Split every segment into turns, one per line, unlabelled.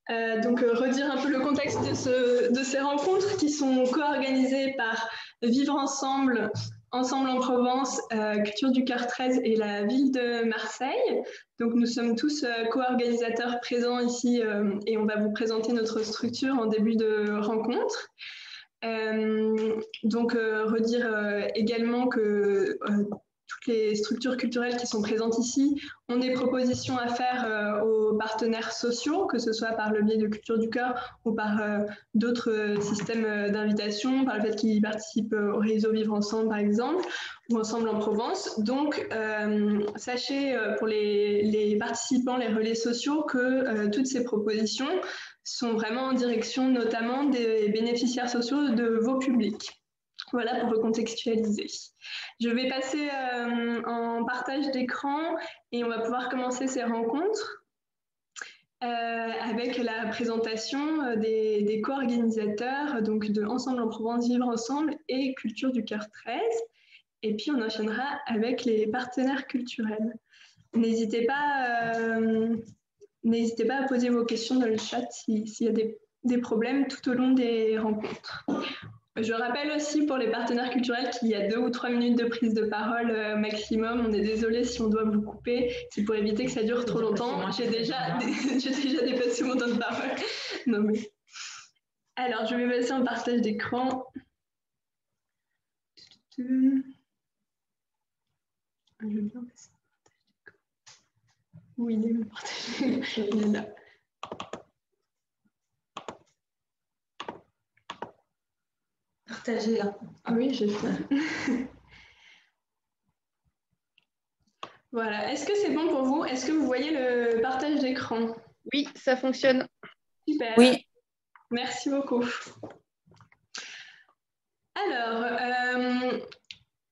Redire un peu le contexte de ces rencontres qui sont co-organisées par Vivre Ensemble, Ensemble en Provence, Culture du Cœur 13 et la ville de Marseille. Donc nous sommes tous co-organisateurs présents ici et on va vous présenter notre structure en début de rencontre. Redire également que toutes les structures culturelles qui sont présentes ici ont des propositions à faire aux partenaires sociaux, que ce soit par le biais de Culture du Cœur ou par d'autres systèmes d'invitation, par le fait qu'ils participent au réseau Vivre Ensemble, par exemple, ou Ensemble en Provence. Donc, sachez pour les participants, les relais sociaux, que toutes ces propositions sont vraiment en direction notamment des bénéficiaires sociaux de vos publics. Voilà pour recontextualiser. Je vais passer en partage d'écran et on va pouvoir commencer ces rencontres avec la présentation des co-organisateurs, donc de Ensemble en Provence, Vivre Ensemble et Culture du Cœur 13. Et puis on enchaînera avec les partenaires culturels. N'hésitez pas à poser vos questions dans le chat s'il y a des problèmes tout au long des rencontres. Je rappelle aussi pour les partenaires culturels qu'il y a 2 ou 3 minutes de prise de parole maximum. On est désolé si on doit vous couper, c'est pour éviter que ça dure trop longtemps. J'ai déjà dépassé mon temps de parole. Non, mais... Alors, je vais passer en partage d'écran. Je vais bien passer en partage d'écran. Où il est le partage d'écran? Il est là.
Partagez là.
Ah oui, j'ai fait. Voilà. Est-ce que c'est bon pour vous? Est-ce que vous voyez le partage d'écran?
Oui, ça fonctionne.
Super.
Oui.
Merci beaucoup. Alors,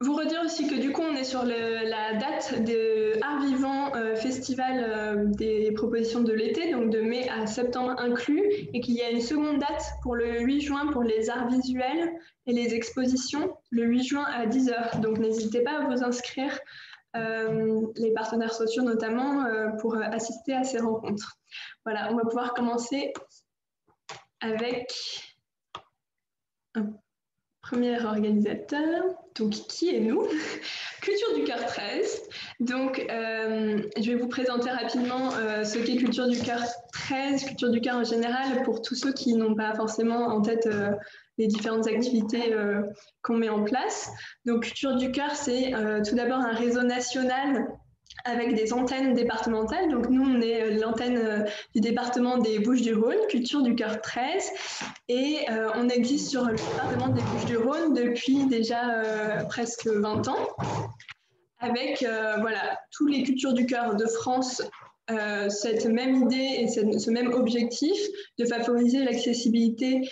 vous redire aussi que du coup, on est sur la date de Art Vivant Festival des propositions de l'été, donc de mai à septembre inclus, et qu'il y a une seconde date pour le 8 juin pour les arts visuels et les expositions, le 8 juin à 10h. Donc n'hésitez pas à vous inscrire, les partenaires sociaux notamment, pour assister à ces rencontres. Voilà, on va pouvoir commencer avec un premier organisateur. Donc, qui est nous? Culture du Cœur 13. Donc, je vais vous présenter rapidement ce qu'est Culture du Cœur 13, Culture du Cœur en général, pour tous ceux qui n'ont pas forcément en tête les différentes activités qu'on met en place. Donc, Culture du Cœur, c'est tout d'abord un réseau national avec des antennes départementales. Donc nous, on est l'antenne du département des Bouches-du-Rhône, Culture du Cœur 13, et on existe sur le département des Bouches-du-Rhône depuis déjà presque 20 ans, avec voilà, tous les Cultures du Cœur de France, cette même idée et ce même objectif de favoriser l'accessibilité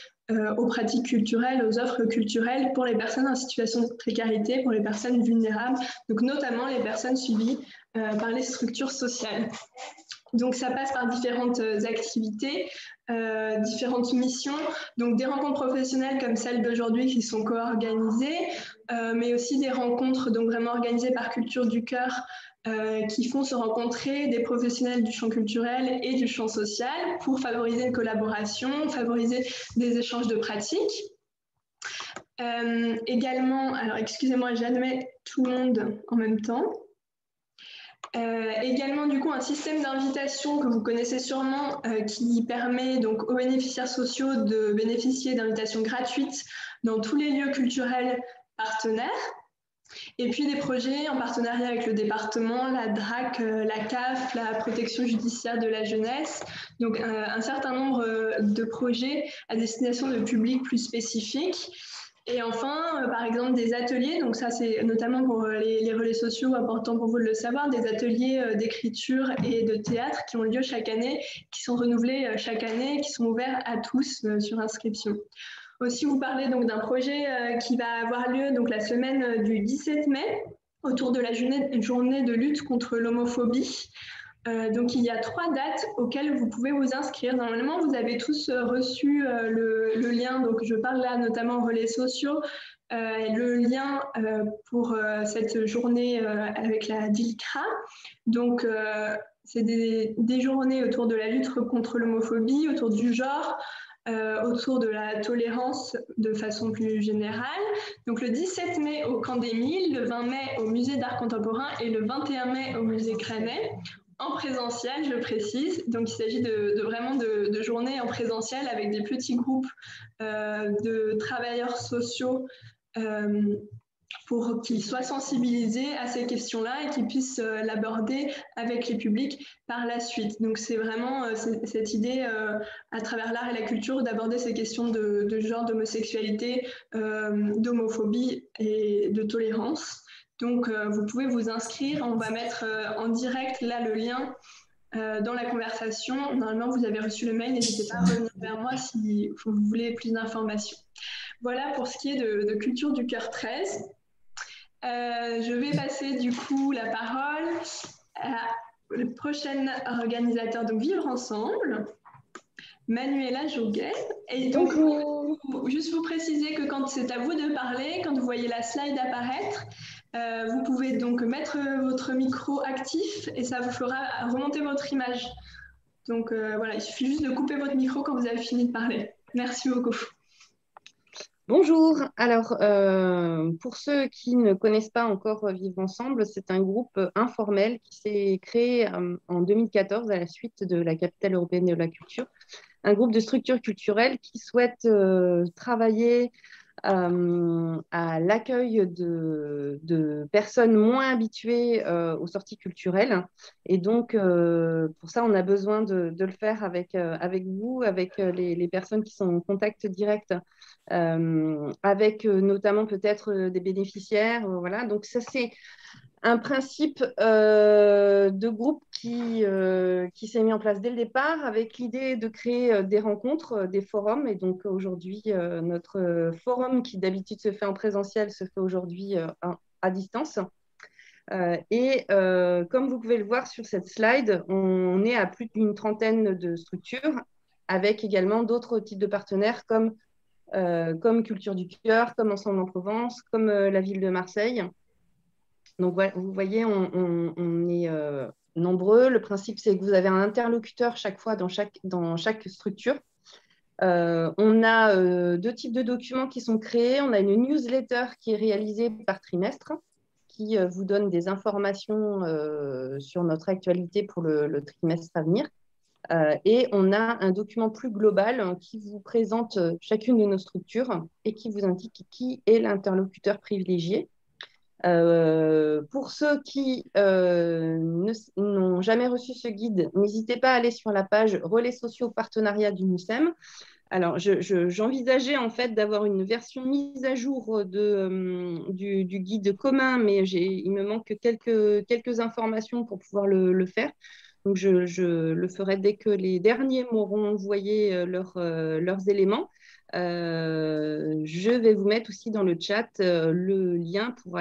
aux pratiques culturelles, aux offres culturelles pour les personnes en situation de précarité, pour les personnes vulnérables, donc notamment les personnes suivies par les structures sociales. Donc ça passe par différentes activités, différentes missions, donc des rencontres professionnelles comme celles d'aujourd'hui qui sont co-organisées, mais aussi des rencontres donc vraiment organisées par Culture du Cœur, qui font se rencontrer des professionnels du champ culturel et du champ social pour favoriser une collaboration, favoriser des échanges de pratiques. Également, alors excusez-moi, j'admets tout le monde en même temps. Également du coup un système d'invitation que vous connaissez sûrement, qui permet donc aux bénéficiaires sociaux de bénéficier d'invitations gratuites dans tous les lieux culturels partenaires. Et puis des projets en partenariat avec le département, la DRAC, la CAF, la protection judiciaire de la jeunesse. Donc un certain nombre de projets à destination de publics plus spécifiques. Et enfin, par exemple, des ateliers, donc ça c'est notamment pour les relais sociaux, important pour vous de le savoir, des ateliers d'écriture et de théâtre qui ont lieu chaque année, qui sont renouvelés chaque année, qui sont ouverts à tous sur inscription. Aussi vous parler donc d'un projet qui va avoir lieu donc la semaine du 17 mai, autour de la journée de lutte contre l'homophobie. Donc il y a 3 dates auxquelles vous pouvez vous inscrire. Normalement, vous avez tous reçu le lien, donc je parle là notamment aux relais sociaux, le lien pour cette journée avec la DILCRA. Donc c'est des journées autour de la lutte contre l'homophobie, autour du genre, autour de la tolérance de façon plus générale. Donc le 17 mai au Camp des Milles, le 20 mai au Musée d'art contemporain et le 21 mai au Musée Granet, en présentiel, je précise. Donc il s'agit vraiment de journées en présentiel avec des petits groupes de travailleurs sociaux pour qu'ils soient sensibilisés à ces questions-là et qu'ils puissent l'aborder avec les publics par la suite. Donc c'est vraiment cette idée à travers l'art et la culture d'aborder ces questions de genre, d'homosexualité, d'homophobie et de tolérance. Donc vous pouvez vous inscrire, on va mettre en direct là le lien dans la conversation. Normalement vous avez reçu le mail, n'hésitez pas à revenir vers moi si vous voulez plus d'informations. Voilà pour ce qui est de Culture du Cœur 13. Je vais passer du coup la parole au prochain organisateur de Vivre Ensemble, Manuela Joguet. Et donc, juste vous préciser que quand c'est à vous de parler, quand vous voyez la slide apparaître, vous pouvez donc mettre votre micro actif et ça vous fera remonter votre image. Donc voilà, il suffit juste de couper votre micro quand vous avez fini de parler. Merci beaucoup.
Bonjour, alors pour ceux qui ne connaissent pas encore Vivre Ensemble, c'est un groupe informel qui s'est créé en 2014 à la suite de la capitale européenne de la culture, un groupe de structures culturelles qui souhaite travailler à l'accueil de personnes moins habituées aux sorties culturelles. Et donc, pour ça, on a besoin de le faire avec vous, avec les personnes qui sont en contact direct, avec notamment peut-être des bénéficiaires. Voilà. Donc, ça, c'est un principe de groupe qui s'est mis en place dès le départ avec l'idée de créer des rencontres, des forums. Et donc aujourd'hui, notre forum qui d'habitude se fait en présentiel se fait aujourd'hui à distance. Comme vous pouvez le voir sur cette slide, on est à plus d'une trentaine de structures avec également d'autres types de partenaires comme Culture du Cœur, comme Ensemble en Provence, comme la ville de Marseille. Donc, vous voyez, on est nombreux. Le principe, c'est que vous avez un interlocuteur chaque fois dans chaque structure. On a deux types de documents qui sont créés. On a une newsletter qui est réalisée par trimestre, qui vous donne des informations sur notre actualité pour le trimestre à venir. Et on a un document plus global qui vous présente chacune de nos structures et qui vous indique qui est l'interlocuteur privilégié. Pour ceux qui n'ont jamais reçu ce guide, n'hésitez pas à aller sur la page Relais sociaux partenariat du MUSEM. Alors, j'envisageais en fait d'avoir une version mise à jour du guide commun, mais il me manque quelques informations pour pouvoir le faire. Donc, je le ferai dès que les derniers m'auront envoyé leurs éléments. Je vais vous mettre aussi dans le chat le lien pour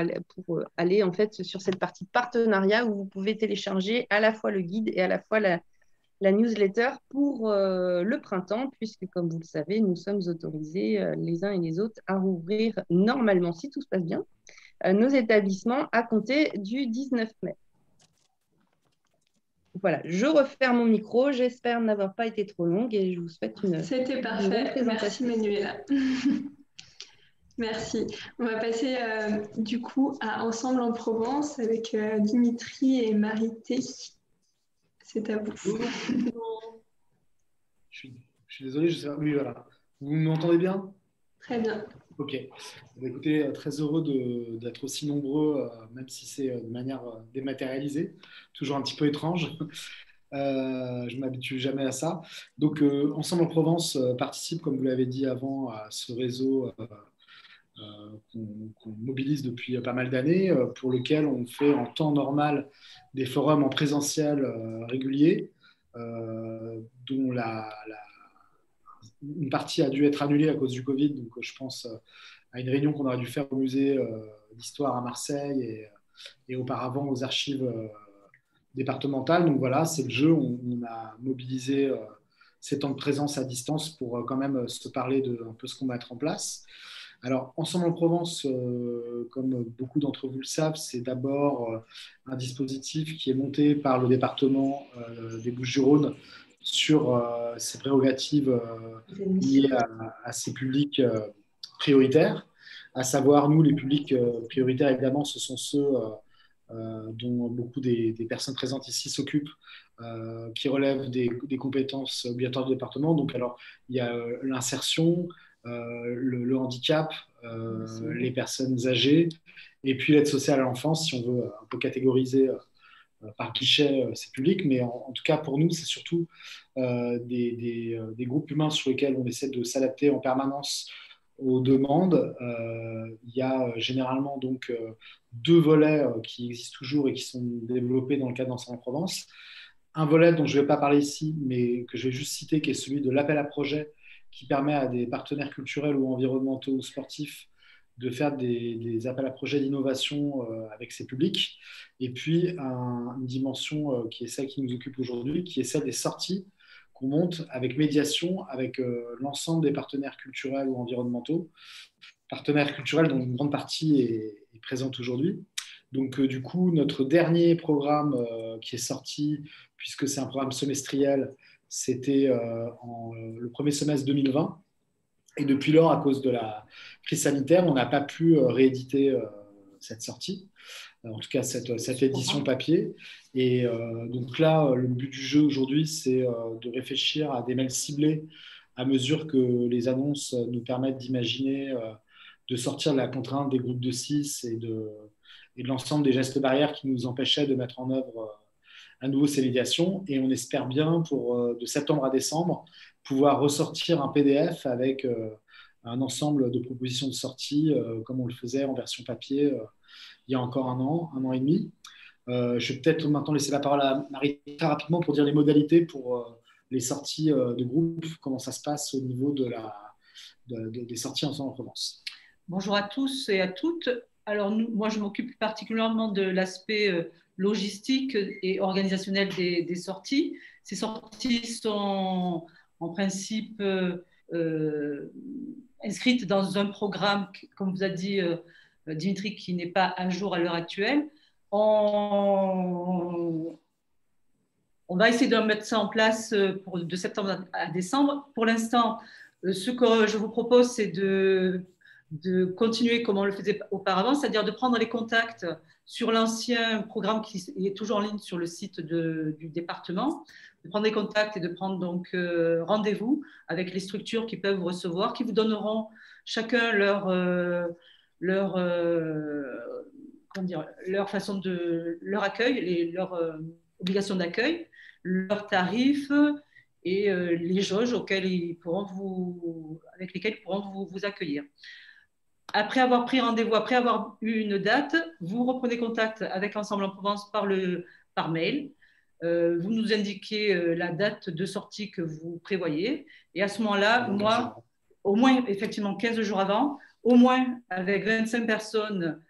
aller en fait sur cette partie partenariat où vous pouvez télécharger à la fois le guide et à la fois la newsletter pour le printemps, puisque comme vous le savez, nous sommes autorisés les uns et les autres à rouvrir normalement, si tout se passe bien, nos établissements à compter du 19 mai. Voilà, je referme mon micro. J'espère n'avoir pas été trop longue et je vous souhaite
C'était parfait. Merci Manuela. Merci. On va passer du coup à Ensemble en Provence avec Dimitri et Marité. C'est à vous.
Je suis désolé, je sais pas. Oui, voilà. Vous m'entendez bien?
Très bien.
Ok. Écoutez, très heureux d'être aussi nombreux, même si c'est de manière dématérialisée, toujours un petit peu étrange. Je ne m'habitue jamais à ça. Donc, Ensemble en Provence participe, comme vous l'avez dit avant, à ce réseau qu'on mobilise depuis pas mal d'années, pour lequel on fait en temps normal des forums en présentiel réguliers, dont une partie a dû être annulée à cause du Covid. Donc, je pense à une réunion qu'on aurait dû faire au musée d'histoire à Marseille et auparavant aux archives départementales. Donc voilà, c'est le jeu. On a mobilisé ces temps de présence à distance pour quand même se parler de un peu ce qu'on va mettre en place. Alors, Ensemble en Provence, comme beaucoup d'entre vous le savent, c'est d'abord un dispositif qui est monté par le département des Bouches-du-Rhône sur ses prérogatives liées à ces publics prioritaires. À savoir, nous, les publics prioritaires, évidemment, ce sont ceux dont beaucoup des personnes présentes ici s'occupent, qui relèvent des compétences obligatoires du département. Donc, alors, il y a l'insertion, le handicap, les personnes âgées, et puis l'aide sociale à l'enfance, si on veut un peu catégoriser par guichet ces publics. Mais en tout cas, pour nous, c'est surtout des groupes humains sur lesquels on essaie de s'adapter en permanence aux demandes. Il y a généralement donc deux volets qui existent toujours et qui sont développés dans le cadre d'Ensemble en Provence. Un volet dont je ne vais pas parler ici, mais que je vais juste citer, qui est celui de l'appel à projet, qui permet à des partenaires culturels ou environnementaux ou sportifs de faire des appels à projets d'innovation avec ces publics. Et puis, une dimension qui est celle qui nous occupe aujourd'hui, qui est celle des sorties qu'on monte avec médiation avec l'ensemble des partenaires culturels ou environnementaux. Partenaires culturels dont une grande partie est présente aujourd'hui. Donc, du coup, notre dernier programme qui est sorti, puisque c'est un programme semestriel, c'était le premier semestre 2020. Et depuis lors, à cause de la crise sanitaire, on n'a pas pu rééditer cette sortie, en tout cas cette édition papier. Et donc là, le but du jeu aujourd'hui, c'est de réfléchir à des mails ciblés à mesure que les annonces nous permettent d'imaginer de sortir de la contrainte des groupes de 6 et de l'ensemble des gestes barrières qui nous empêchaient de mettre en œuvre à nouveau ces médiations. Et on espère bien, de septembre à décembre, pouvoir ressortir un PDF avec un ensemble de propositions de sortie, comme on le faisait en version papier il y a encore un an et demi. Je vais peut-être maintenant laisser la parole à Marie très rapidement pour dire les modalités pour les sorties de groupe, comment ça se passe au niveau des sorties Ensemble en Provence.
Bonjour à tous et à toutes. Alors, moi, je m'occupe particulièrement de l'aspect logistique et organisationnel des sorties. Ces sorties sont en principe inscrites dans un programme, comme vous a dit Dimitri, qui n'est pas à jour à l'heure actuelle. On va essayer de mettre ça en place de septembre à décembre. Pour l'instant, ce que je vous propose, c'est de continuer comme on le faisait auparavant, c'est-à-dire de prendre les contacts sur l'ancien programme qui est toujours en ligne sur le site du département, de prendre les contacts et de prendre donc rendez-vous avec les structures qui peuvent vous recevoir, qui vous donneront chacun leur façon leur accueil, leur obligation d'accueil, leurs tarifs et les jauges avec lesquelles ils pourront vous accueillir. Après avoir pris rendez-vous, après avoir eu une date, vous reprenez contact avec Ensemble en Provence par mail. Vous nous indiquez la date de sortie que vous prévoyez. Et à ce moment-là, moi, au moins effectivement 15 jours avant, au moins avec 25 personnes,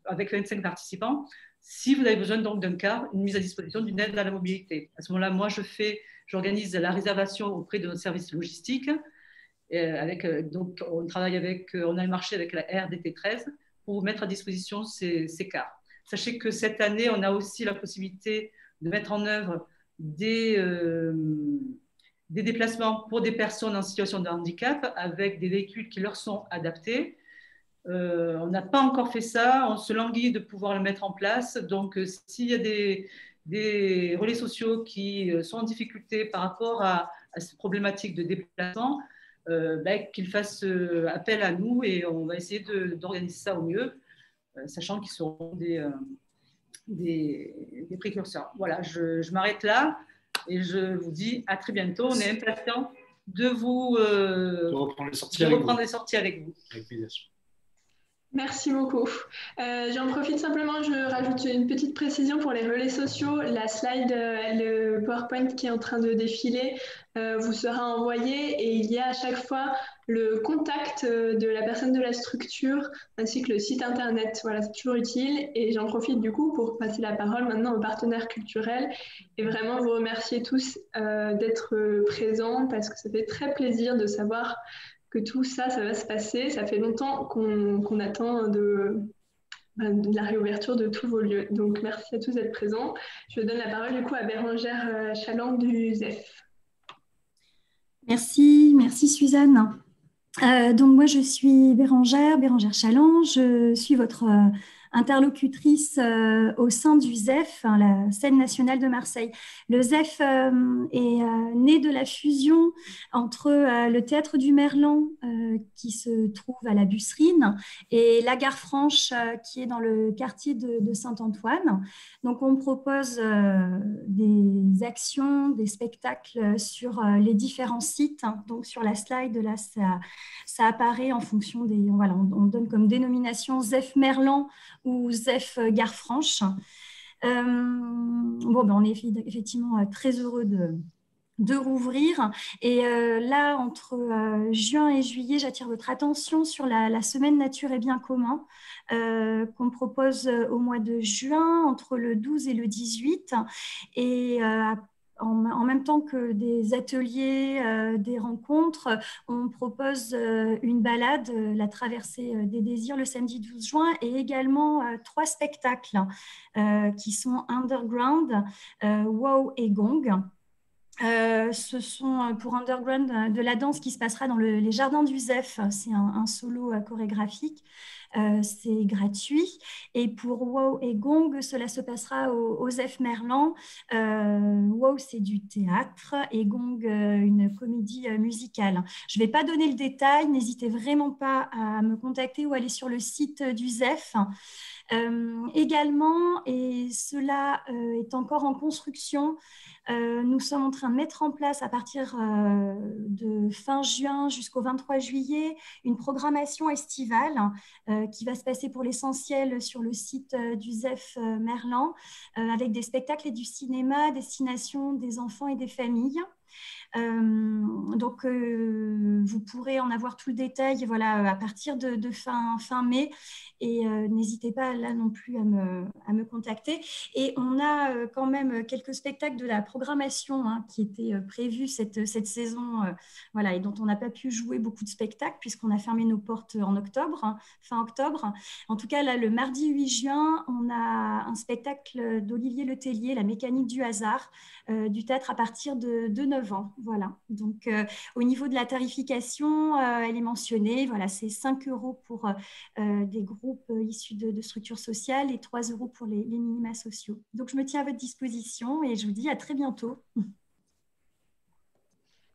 avec 25 participants, si vous avez besoin donc d'un car, une mise à disposition d'une aide à la mobilité. À ce moment-là, moi, j'organise la réservation auprès de notre service logistique. Donc, on a marché avec la RDT 13 pour vous mettre à disposition ces cars. Sachez que cette année, on a aussi la possibilité de mettre en œuvre des déplacements pour des personnes en situation de handicap avec des véhicules qui leur sont adaptés. On n'a pas encore fait ça, on se languit de pouvoir le mettre en place. Donc, s'il y a des relais sociaux qui sont en difficulté par rapport à cette problématique de déplacement, qu'ils fassent appel à nous et on va essayer d'organiser ça au mieux, sachant qu'ils seront des précurseurs. Voilà, je m'arrête là et je vous dis à très bientôt. On est impatients de reprendre les sorties avec vous.
Avec plaisir.
Merci beaucoup. J'en profite simplement, je rajoute une petite précision pour les relais sociaux. La slide, le PowerPoint qui est en train de défiler vous sera envoyé et il y a à chaque fois le contact de la personne de la structure ainsi que le site internet. Voilà, c'est toujours utile et j'en profite du coup pour passer la parole maintenant aux partenaires culturels et vraiment vous remercier tous d'être présents parce que ça fait très plaisir de savoir que tout ça, ça va se passer. Ça fait longtemps qu'on attend de la réouverture de tous vos lieux. Donc, merci à tous d'être présents. Je donne la parole du coup à Bérengère Chaland du ZEF.
Merci Suzanne. Donc moi je suis Bérengère Chaland, je suis votre interlocutrice au sein du ZEF, la scène nationale de Marseille. Le ZEF est né de la fusion entre le théâtre du Merlan qui se trouve à la Busserine et la Gare Franche qui est dans le quartier de Saint-Antoine. Donc on propose des actions, des spectacles sur les différents sites. Donc sur la slide là, ça apparaît en fonction des... Voilà, on donne comme dénomination ZEF Merlan ou ZEF Gare Franche. On est effectivement très heureux de rouvrir. Et là, entre juin et juillet, j'attire votre attention sur la semaine nature et bien commun qu'on propose au mois de juin, entre le 12 et le 18. Et en même temps que des ateliers, des rencontres, on propose une balade, la traversée des désirs, le samedi 12 juin, et également 3 spectacles qui sont Underground, Wow et Gong. Ce sont pour Underground de la danse qui se passera dans les jardins du ZEF. C'est un solo chorégraphique. C'est gratuit. Et pour Wow et Gong, cela se passera au ZEF Merlan. Wow, c'est du théâtre et Gong, une comédie musicale. Je ne vais pas donner le détail. N'hésitez vraiment pas à me contacter ou aller sur le site du ZEF. Également, et cela est encore en construction, nous sommes en train de mettre en place à partir de fin juin jusqu'au 23 juillet une programmation estivale qui va se passer pour l'essentiel sur le site du ZEF Merlan avec des spectacles et du cinéma à destination des enfants et des familles. Donc, vous pourrez en avoir tout le détail à partir de fin mai et n'hésitez pas là non plus à me contacter. Et on a quand même quelques spectacles de la programmation qui étaient prévus cette saison et dont on n'a pas pu jouer beaucoup de spectacles puisqu'on a fermé nos portes en octobre, fin octobre. En tout cas, là, le mardi 8 juin, on a un spectacle d'Olivier Letellier, La mécanique du hasard, du théâtre à partir de 9 ans. Voilà. Donc, au niveau de la tarification, elle est mentionnée. Voilà, c'est 5 € pour des groupes issus de structures sociales et 3 € pour les minima sociaux. Donc, je me tiens à votre disposition et je vous dis à très bientôt.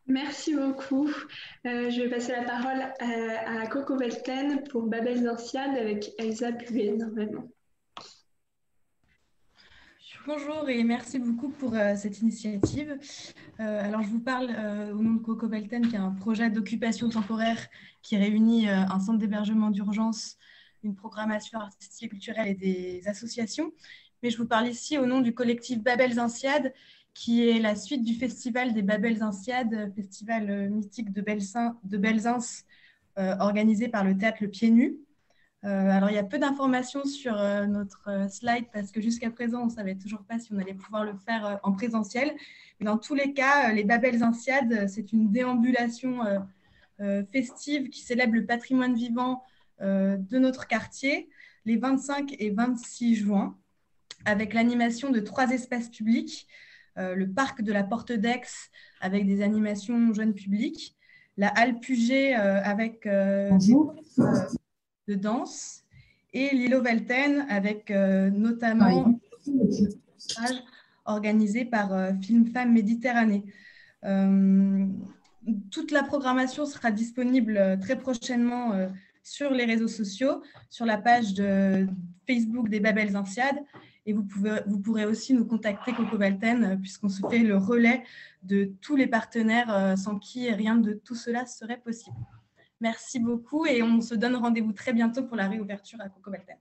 Merci beaucoup. Je vais passer la parole à Coco Velten pour Babel Zanciad avec Elsa Buet, normalement.
Bonjour et merci beaucoup pour cette initiative. Alors, je vous parle au nom de Coco Velten, qui est un projet d'occupation temporaire qui réunit un centre d'hébergement d'urgence, une programmation artistique et culturelle et des associations. Mais je vous parle ici au nom du collectif Babel Zanciad, qui est la suite du festival des Babel Zanciad, festival mythique de Belzins, organisé par le théâtre Le Pied Nu. Alors, il y a peu d'informations sur notre slide parce que jusqu'à présent, on ne savait toujours pas si on allait pouvoir le faire en présentiel. Mais dans tous les cas, les Babel Zanciad, c'est une déambulation festive qui célèbre le patrimoine vivant de notre quartier les 25 et 26 juin avec l'animation de 3 espaces publics, le parc de la Porte d'Aix avec des animations jeunes publics, la halle Puget avec de danse et l'îlot Velten avec notamment organisé par Film Femmes Méditerranée. Toute la programmation sera disponible très prochainement sur les réseaux sociaux, sur la page de Facebook des Babel Zanciad, et vous pourrez aussi nous contacter Coco Velten puisqu'on se fait le relais de tous les partenaires sans qui rien de tout cela serait possible. Merci beaucoup et on se donne rendez-vous très bientôt pour la réouverture à Coco Velten.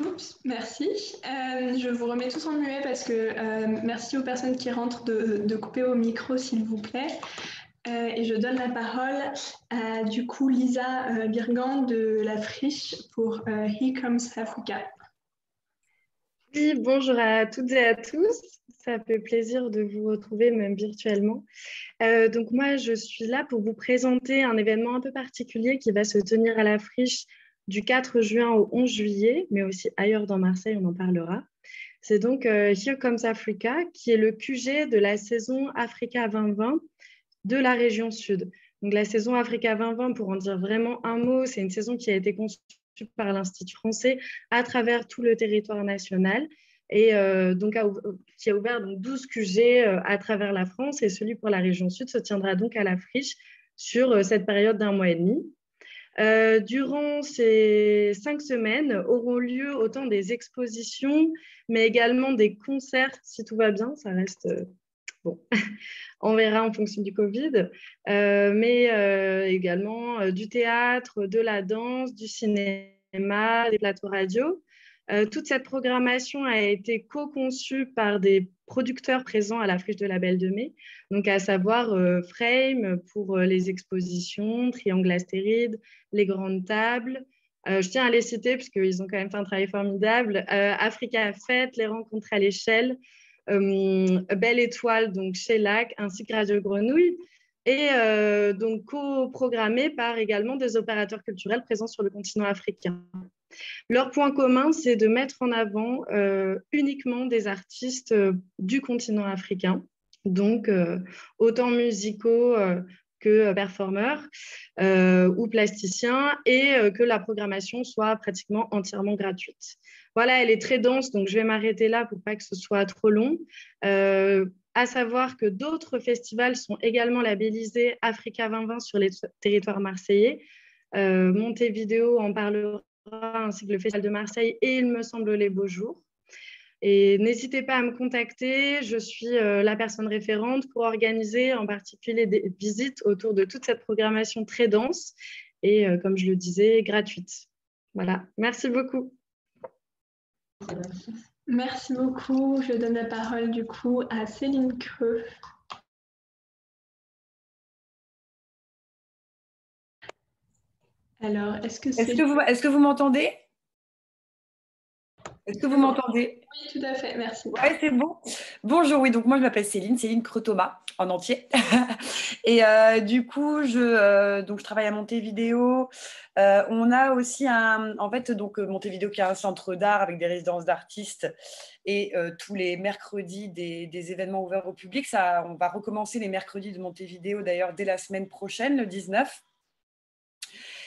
Oups, merci. Je vous remets tous en muet parce que merci aux personnes qui rentrent de couper au micro, s'il vous plaît. Et je donne la parole à du coup Lisa Birgan de La Friche pour Here Comes Africa.
Oui, bonjour à toutes et à tous.
Ça fait plaisir de vous retrouver, même virtuellement. Donc moi, je suis là pour vous présenter un événement un peu particulier qui va se tenir à la Friche du 4 juin au 11 juillet, mais aussi ailleurs dans Marseille, on en parlera. C'est donc Here Comes Africa, qui est le QG de la saison Africa 2020 de la région sud. Donc la saison Africa 2020, pour en dire vraiment un mot, c'est une saison qui a été conçue par l'Institut français à travers tout le territoire national et donc qui a ouvert donc 12 QG à travers la France, et celui pour la région sud se tiendra donc à la Friche sur cette période d'1 mois et demi. Durant ces 5 semaines auront lieu autant des expositions, mais également des concerts, si tout va bien, ça reste bon, on verra en fonction du Covid, mais également du théâtre, de la danse, du cinéma, des plateaux radio. Toute cette programmation a été co-conçue par des producteurs présents à la Friche de la Belle de Mai, donc à savoir Frame pour les expositions, Triangle Astéride, les grandes tables. Je tiens à les citer parce qu'ils ont quand même fait un travail formidable. Africa Fête, les rencontres à l'échelle, Belle Étoile, donc chez LAC, ainsi que Radio Grenouille, et donc co-programmé par également des opérateurs culturels présents sur le continent africain. Leur point commun, c'est de mettre en avant uniquement des artistes du continent africain, donc autant musicaux que performeurs ou plasticiens, et que la programmation soit pratiquement entièrement gratuite. Voilà, elle est très dense, donc je vais m'arrêter là pour pas que ce soit trop long. À savoir que d'autres festivals sont également labellisés Africa 2020 sur les territoires marseillais. Montevideo en parlera, ainsi que le Festival de Marseille et il me semble les Beaux Jours. Et n'hésitez pas à me contacter, je suis la personne référente pour organiser en particulier des visites autour de toute cette programmation très dense et, comme je le disais, gratuite. Voilà, merci beaucoup.
Merci beaucoup. Je donne la parole du coup à Céline Creux. Alors, est-ce que
vous m'entendez? Est-ce que vous m'entendez?
Oui, tout à fait, merci.
Oui, c'est bon. Bonjour, oui, donc moi je m'appelle Céline Creux-Thomas en entier. Et du coup, je travaille à Montevideo. On a aussi Montevideo qui est un centre d'art avec des résidences d'artistes et tous les mercredis des événements ouverts au public. On va recommencer les mercredis de Montevideo d'ailleurs dès la semaine prochaine, le 19.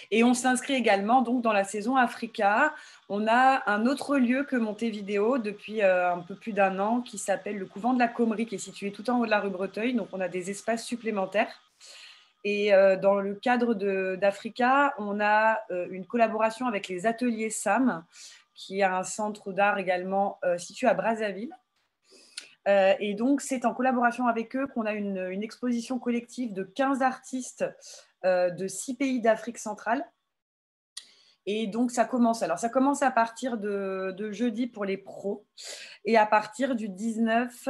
Et on s'inscrit également donc dans la saison Africa. On a un autre lieu que Montevideo depuis un peu plus d'1 an qui s'appelle le Couvent de la Comrie, qui est situé tout en haut de la rue Breteuil. Donc, on a des espaces supplémentaires. Et dans le cadre d'Africa, on a une collaboration avec les Ateliers Sam, qui est un centre d'art également situé à Brazzaville. Et donc, c'est en collaboration avec eux qu'on a une exposition collective de 15 artistes de 6 pays d'Afrique centrale. Et donc, ça commence à partir de jeudi pour les pros et à partir du 19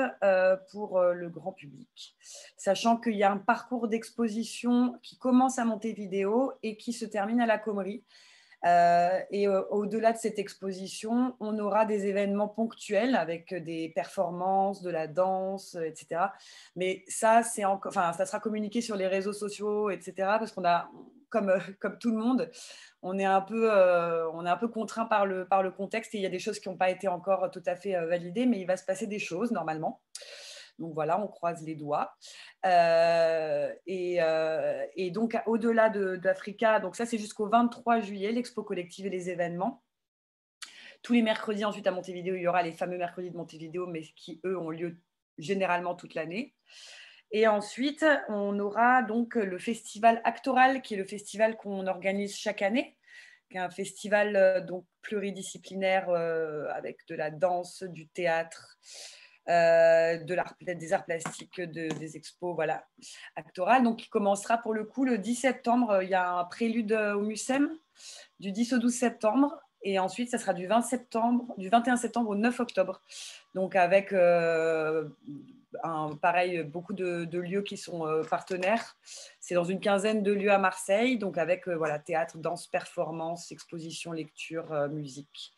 pour le grand public. Sachant qu'il y a un parcours d'exposition qui commence à Montevideo et qui se termine à la Comrie. Et au-delà de cette exposition, on aura des événements ponctuels avec des performances, de la danse, etc. Mais ça, ça sera communiqué sur les réseaux sociaux, etc. Parce qu'on a, comme tout le monde, on est un peu contraint par le contexte et il y a des choses qui n'ont pas été encore tout à fait validées, mais il va se passer des choses normalement. Donc voilà, on croise les doigts. Et donc, au-delà d'Africa, donc ça, c'est jusqu'au 23 juillet, l'expo collective et les événements. Tous les mercredis, ensuite, à Montevideo, il y aura les fameux mercredis de Montevideo, mais qui, eux, ont lieu généralement toute l'année. Et ensuite, on aura donc le festival Actoral, qui est le festival qu'on organise chaque année, qui est un festival donc pluridisciplinaire avec de la danse, du théâtre, peut-être des arts plastiques, des expos, voilà, actorales. Donc, il commencera pour le coup le 10 septembre. Il y a un prélude au Mucem du 10 au 12 septembre. Et ensuite, ça sera du 21 septembre au 9 octobre. Donc, avec beaucoup de lieux qui sont partenaires. C'est dans une quinzaine de lieux à Marseille. Donc, avec théâtre, danse, performance, exposition, lecture, musique.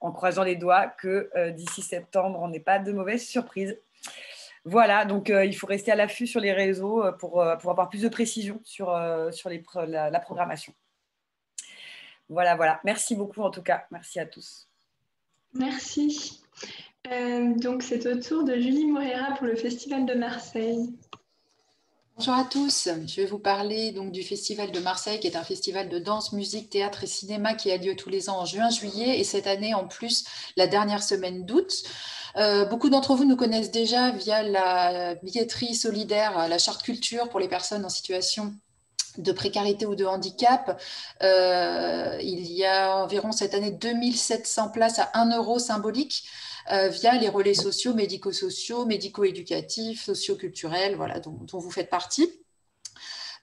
En croisant les doigts que d'ici septembre, on n'ait pas de mauvaises surprises. Voilà, donc il faut rester à l'affût sur les réseaux pour avoir plus de précision sur la programmation. Voilà, voilà. Merci beaucoup en tout cas. Merci à tous.
Merci. Donc, c'est au tour de Julie Moreira pour le Festival de Marseille.
Bonjour à tous, je vais vous parler donc du Festival de Marseille qui est un festival de danse, musique, théâtre et cinéma qui a lieu tous les ans en juin-juillet et cette année en plus la dernière semaine d'août. Beaucoup d'entre vous nous connaissent déjà via la billetterie solidaire, la charte culture pour les personnes en situation de précarité ou de handicap. Il y a environ cette année 2700 places à 1 € symbolique via les relais sociaux, médico-sociaux, médico-éducatifs, socio-culturels, voilà, dont vous faites partie.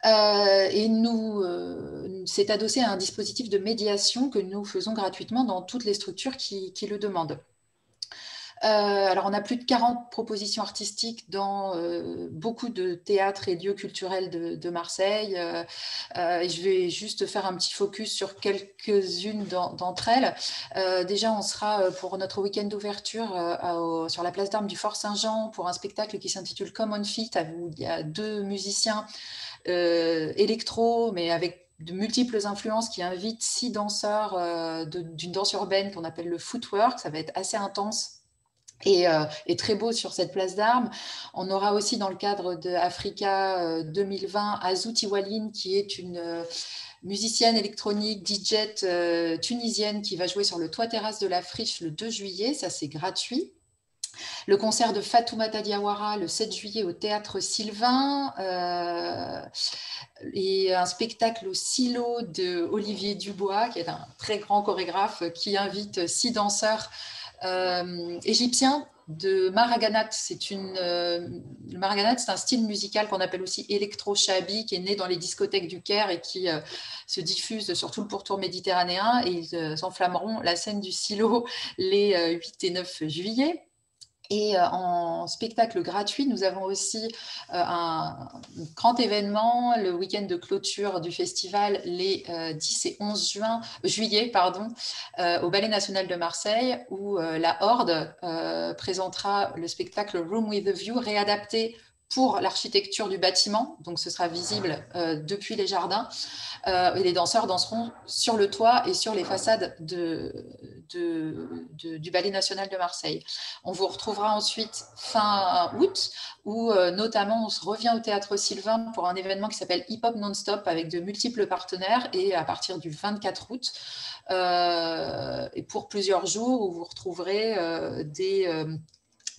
Et c'est adossé à un dispositif de médiation que nous faisons gratuitement dans toutes les structures qui le demandent. Alors, on a plus de 40 propositions artistiques dans beaucoup de théâtres et lieux culturels de Marseille. Et je vais juste faire un petit focus sur quelques-unes d'entre elles. Déjà, on sera pour notre week-end d'ouverture sur la place d'Armes du Fort Saint-Jean pour un spectacle qui s'intitule Come on Feet, où il y a 2 musiciens électro, mais avec de multiples influences qui invitent 6 danseurs d'une danse urbaine qu'on appelle le footwork. Ça va être assez intense. Et très beau sur cette place d'Armes. On aura aussi dans le cadre de Africa 2020 Azou Tiwaline qui est une musicienne électronique, DJ tunisienne qui va jouer sur le toit terrasse de la Friche le 2 juillet, ça c'est gratuit. Le concert de Fatoumata Diawara le 7 juillet au Théâtre Sylvain et un spectacle au Silo de Olivier Dubois qui est un très grand chorégraphe qui invite 6 danseurs égyptien de Maraganat. Le Maraganat, c'est un style musical qu'on appelle aussi électro-shabi, qui est né dans les discothèques du Caire et qui se diffuse sur tout le pourtour méditerranéen. Et ils enflammeront la scène du Silo les 8 et 9 juillet. Et en spectacle gratuit, nous avons aussi un grand événement, le week-end de clôture du festival, les 10 et 11 juillet, au Ballet National de Marseille, où la Horde présentera le spectacle Room with a View, réadapté pour l'architecture du bâtiment, donc ce sera visible depuis les jardins. Et les danseurs danseront sur le toit et sur les façades du Ballet National de Marseille. On vous retrouvera ensuite fin août, où notamment on se revient au Théâtre Sylvain pour un événement qui s'appelle Hip Hop Non-Stop avec de multiples partenaires, et à partir du 24 août, et pour plusieurs jours, où vous retrouverez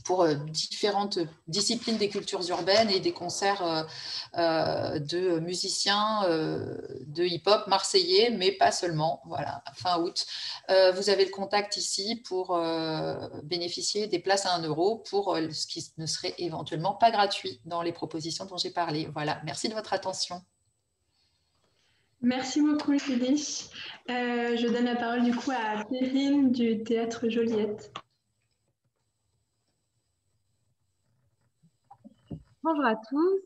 pour différentes disciplines des cultures urbaines et des concerts de musiciens de hip-hop marseillais, mais pas seulement, voilà, fin août. Vous avez le contact ici pour bénéficier des places à 1 € pour ce qui ne serait éventuellement pas gratuit dans les propositions dont j'ai parlé. Voilà, merci de votre attention.
Merci beaucoup, Julie. Je donne la parole du coup à Perrine du Théâtre Joliette.
Bonjour à tous,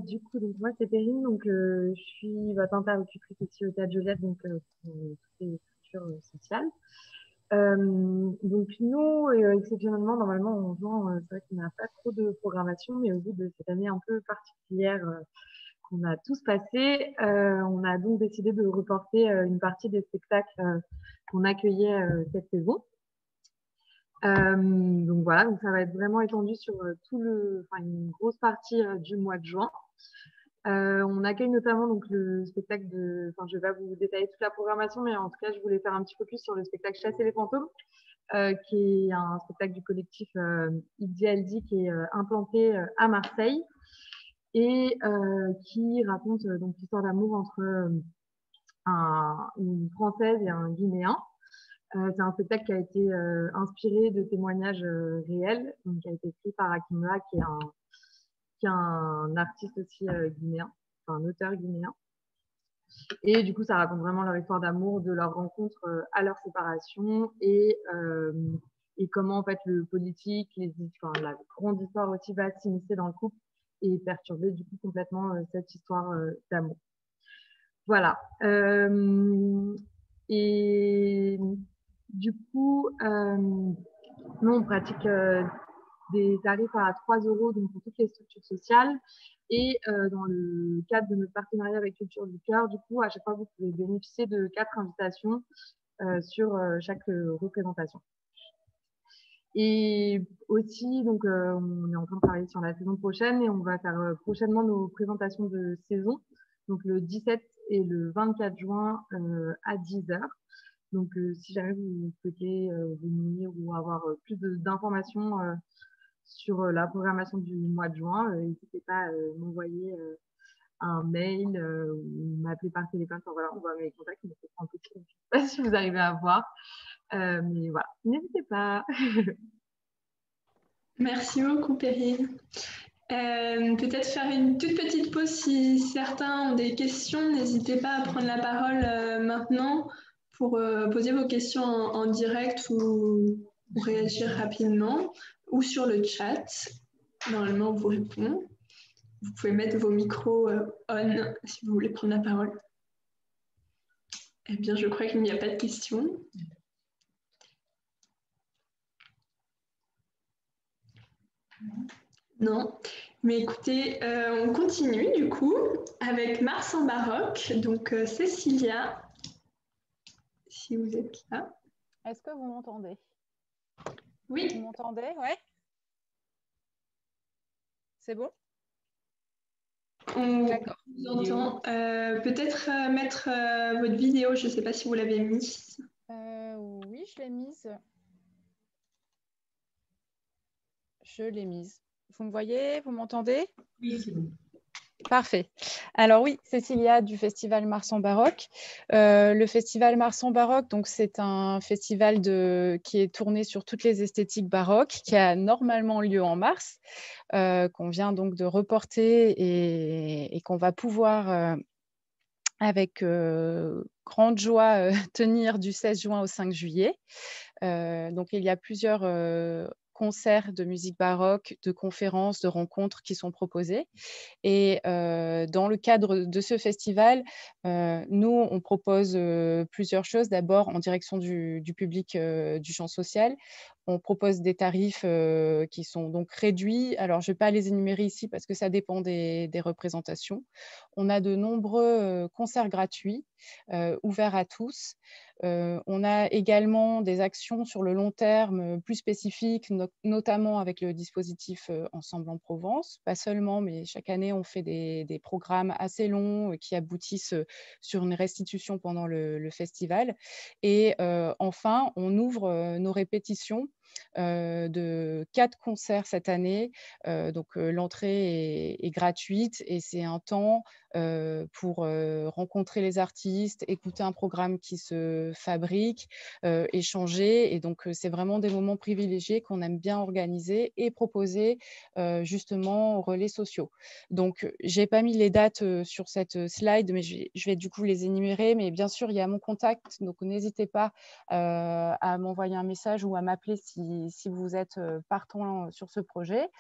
du coup donc moi c'est Perrine, donc je suis votre interlocutrice ici au Théâtre Joliette, donc pour toutes les structures sociales. Donc nous, exceptionnellement, normalement en juin, c'est vrai qu'on n'a pas trop de programmation, mais au bout de cette année un peu particulière qu'on a tous passée, on a donc décidé de reporter une partie des spectacles qu'on accueillait cette saison. Donc voilà, donc ça va être vraiment étendu sur une grosse partie du mois de juin. On accueille notamment donc le spectacle je vais pas vous détailler toute la programmation, mais en tout cas je voulais faire un petit focus sur le spectacle Chasser les fantômes, qui est un spectacle du collectif Idialdi qui est implanté à Marseille et qui raconte donc l'histoire d'amour entre une Française et un Guinéen. C'est un spectacle qui a été inspiré de témoignages réels, donc qui a été écrit par Hakimla, qui est un artiste aussi guinéen, enfin un auteur guinéen. Et du coup, ça raconte vraiment leur histoire d'amour, de leur rencontre à leur séparation et comment en fait le politique, la grande histoire aussi va s'immiscer dans le couple et perturber du coup complètement cette histoire d'amour. Voilà. Et du coup, nous, on pratique des tarifs à 3 € donc pour toutes les structures sociales. Et dans le cadre de notre partenariat avec Culture du Cœur, du coup, à chaque fois, vous pouvez bénéficier de 4 invitations sur chaque représentation. Et aussi, donc, on est en train de travailler sur la saison prochaine et on va faire prochainement nos présentations de saison, donc le 17 et le 24 juin à 10 h. Donc, si jamais vous souhaitez venir ou avoir plus d'informations sur la programmation du mois de juin, n'hésitez pas à m'envoyer un mail ou m'appeler par téléphone. Enfin, voilà, on va mes contacts, mais c'est un peu je ne sais pas si vous arrivez à voir. Mais voilà, n'hésitez pas.
Merci beaucoup, Perrine. Peut-être faire une toute petite pause si certains ont des questions. N'hésitez pas à prendre la parole maintenant pour poser vos questions en direct ou réagir rapidement ou sur le chat. Normalement, on vous répond. Vous pouvez mettre vos micros on si vous voulez prendre la parole. Eh bien, je crois qu'il n'y a pas de questions. Non, mais écoutez, on continue du coup avec Mars en baroque. Donc Cécilia, si vous êtes là.
Est-ce que vous m'entendez?
Oui.
Vous m'entendez? Ouais. C'est bon?
On vous entend. Peut-être mettre votre vidéo, je ne sais pas si vous l'avez mise.
Oui, je l'ai mise. Je l'ai mise. Vous me voyez? Vous m'entendez?
Oui, c'est bon.
Parfait. Alors oui, Cécilia du Festival Mars en baroque. Le Festival Mars en baroque, donc c'est un festival qui est tourné sur toutes les esthétiques baroques, qui a normalement lieu en mars, qu'on vient donc de reporter et qu'on va pouvoir avec grande joie tenir du 16 juin au 5 juillet. Donc il y a plusieurs concerts de musique baroque, de conférences, de rencontres qui sont proposés. Et dans le cadre de ce festival, nous, on propose plusieurs choses. D'abord, en direction du public du champ social, on propose des tarifs qui sont donc réduits. Alors, je ne vais pas les énumérer ici parce que ça dépend des représentations. On a de nombreux concerts gratuits, ouverts à tous. On a également des actions sur le long terme plus spécifiques, notamment avec le dispositif Ensemble en Provence. Pas seulement, mais chaque année, on fait des programmes assez longs qui aboutissent sur une restitution pendant le festival. Et enfin, on ouvre nos répétitions de 4 concerts cette année. Donc, l'entrée est gratuite et c'est un temps pour rencontrer les artistes, écouter un programme qui se fabrique, échanger. Et donc, c'est vraiment des moments privilégiés qu'on aime bien organiser et proposer justement aux relais sociaux. Donc, je n'ai pas mis les dates sur cette slide, mais je vais du coup les énumérer. Mais bien sûr, il y a mon contact, donc n'hésitez pas à m'envoyer un message ou à m'appeler si vous êtes partant sur ce projet.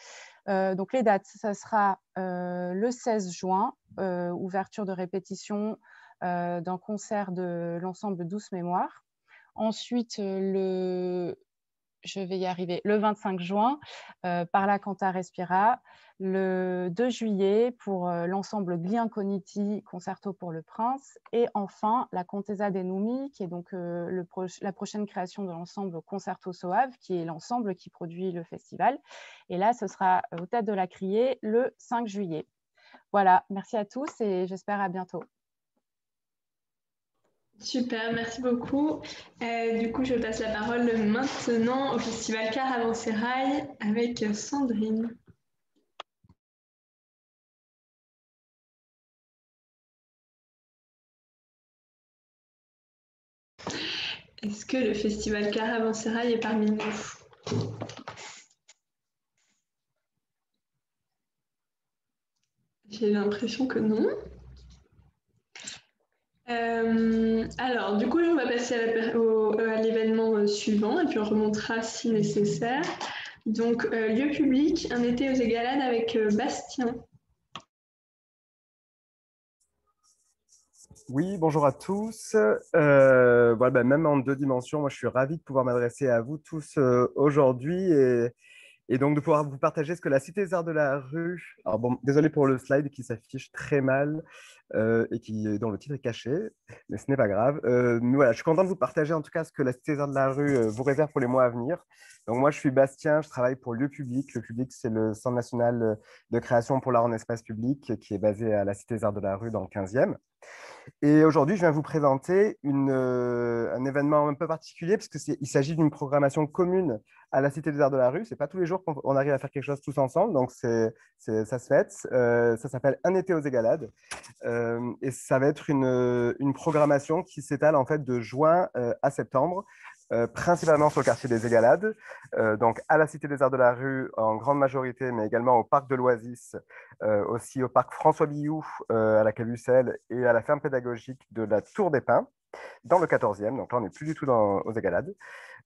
Donc, les dates, ça sera le 16 juin, ouverture de répétition d'un concert de l'ensemble Douce Mémoire. Ensuite, je vais y arriver, le 25 juin, par la Canta Respira. Le 2 juillet, pour l'ensemble Glianconiti, Concerto pour le Prince. Et enfin, la Contesa dei Numi, qui est donc la prochaine création de l'ensemble Concerto Soave, qui est l'ensemble qui produit le festival. Et là, ce sera au Théâtre de la Criée le 5 juillet. Voilà, merci à tous et j'espère à bientôt.
Super, merci beaucoup. Du coup, je passe la parole maintenant au Festival Caravansérail avec Sandrine. Est-ce que le Festival Caravansérail est parmi nous? J'ai l'impression que non. Alors, du coup, on va passer à l'événement suivant et puis on remontera si nécessaire. Donc, lieu public, un été aux Égalades avec Bastien.
Oui, bonjour à tous. Voilà, même en 2 dimensions, moi je suis ravi de pouvoir m'adresser à vous tous aujourd'hui et et donc de pouvoir vous partager ce que la Cité des Arts de la Rue, alors bon, désolé pour le slide qui s'affiche très mal et dont le titre est caché, mais ce n'est pas grave. Mais voilà, je suis content de vous partager en tout cas ce que la Cité des Arts de la Rue vous réserve pour les mois à venir. Donc moi, je suis Bastien, je travaille pour Lieu Public. Le Public, c'est le Centre national de création pour l'art en espace public qui est basé à la Cité des Arts de la Rue dans le 15e. Et aujourd'hui, je viens vous présenter un événement un peu particulier puisqu'il s'agit d'une programmation commune à la Cité des Arts de la Rue. Ce n'est pas tous les jours qu'on arrive à faire quelque chose tous ensemble, donc ça se fête. Ça s'appelle Un été aux Égalades. Et ça va être une programmation qui s'étale en fait de juin à septembre. Principalement sur le quartier des Égalades, donc à la Cité des Arts de la Rue en grande majorité, mais également au parc de l'Oasis, aussi au parc François Billoux à la Cabucelle et à la ferme pédagogique de la Tour des Pins, dans le 14e. Donc là, on n'est plus du tout aux Égalades,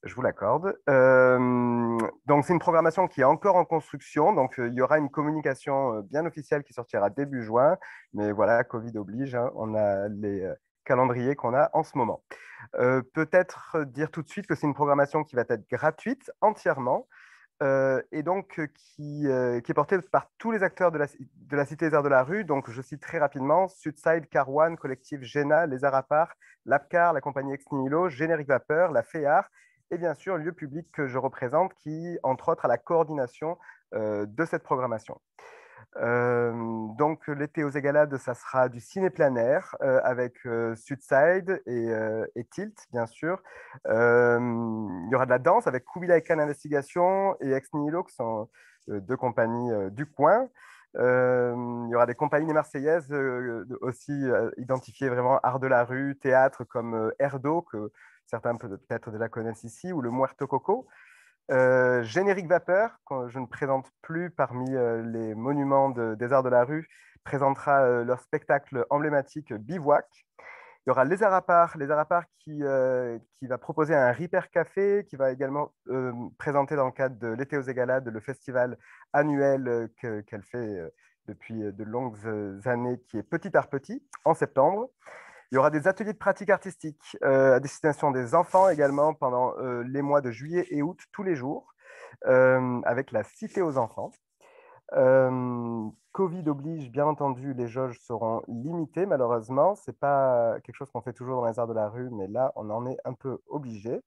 je vous l'accorde. Donc c'est une programmation qui est encore en construction, donc il y aura une communication bien officielle qui sortira début juin, mais voilà, Covid oblige, hein, on a les calendrier qu'on a en ce moment. Peut-être dire tout de suite que c'est une programmation qui va être gratuite entièrement et donc qui est portée par tous les acteurs de la Cité des Arts de la Rue. Donc je cite très rapidement Sudside, Carwan, Collectif Géna, Les Arts à part, l'APCAR, la compagnie Ex Nihilo, Générique Vapeur, la FEAR et bien sûr Lieu Public que je représente qui, entre autres, a la coordination de cette programmation. Donc l'été aux Égalades, ça sera du ciné plein air avec Sudside et Tilt, bien sûr. Il y aura de la danse avec Kubilai Khan Investigation et Ex Nihilo, qui sont deux compagnies du coin. Il y aura des compagnies des Marseillaises aussi identifiées vraiment art de la rue, théâtre comme Erdo, que certains peut-être déjà connaissent ici, ou le Muerto Coco. Générique Vapeur, que je ne présente plus parmi les monuments des arts de la rue, présentera leur spectacle emblématique Bivouac. Il y aura Les Arts à part qui va proposer un Ripper Café, qui va également présenter dans le cadre de l'été aux Égalades le festival annuel qu'elle fait depuis de longues années, qui est Petit Art Petit, en septembre. Il y aura des ateliers de pratique artistique à destination des enfants également pendant les mois de juillet et août, tous les jours, avec la Cité aux enfants. Covid oblige, bien entendu, les jauges seront limitées, malheureusement. Ce n'est pas quelque chose qu'on fait toujours dans les arts de la rue, mais là, on en est un peu obligé.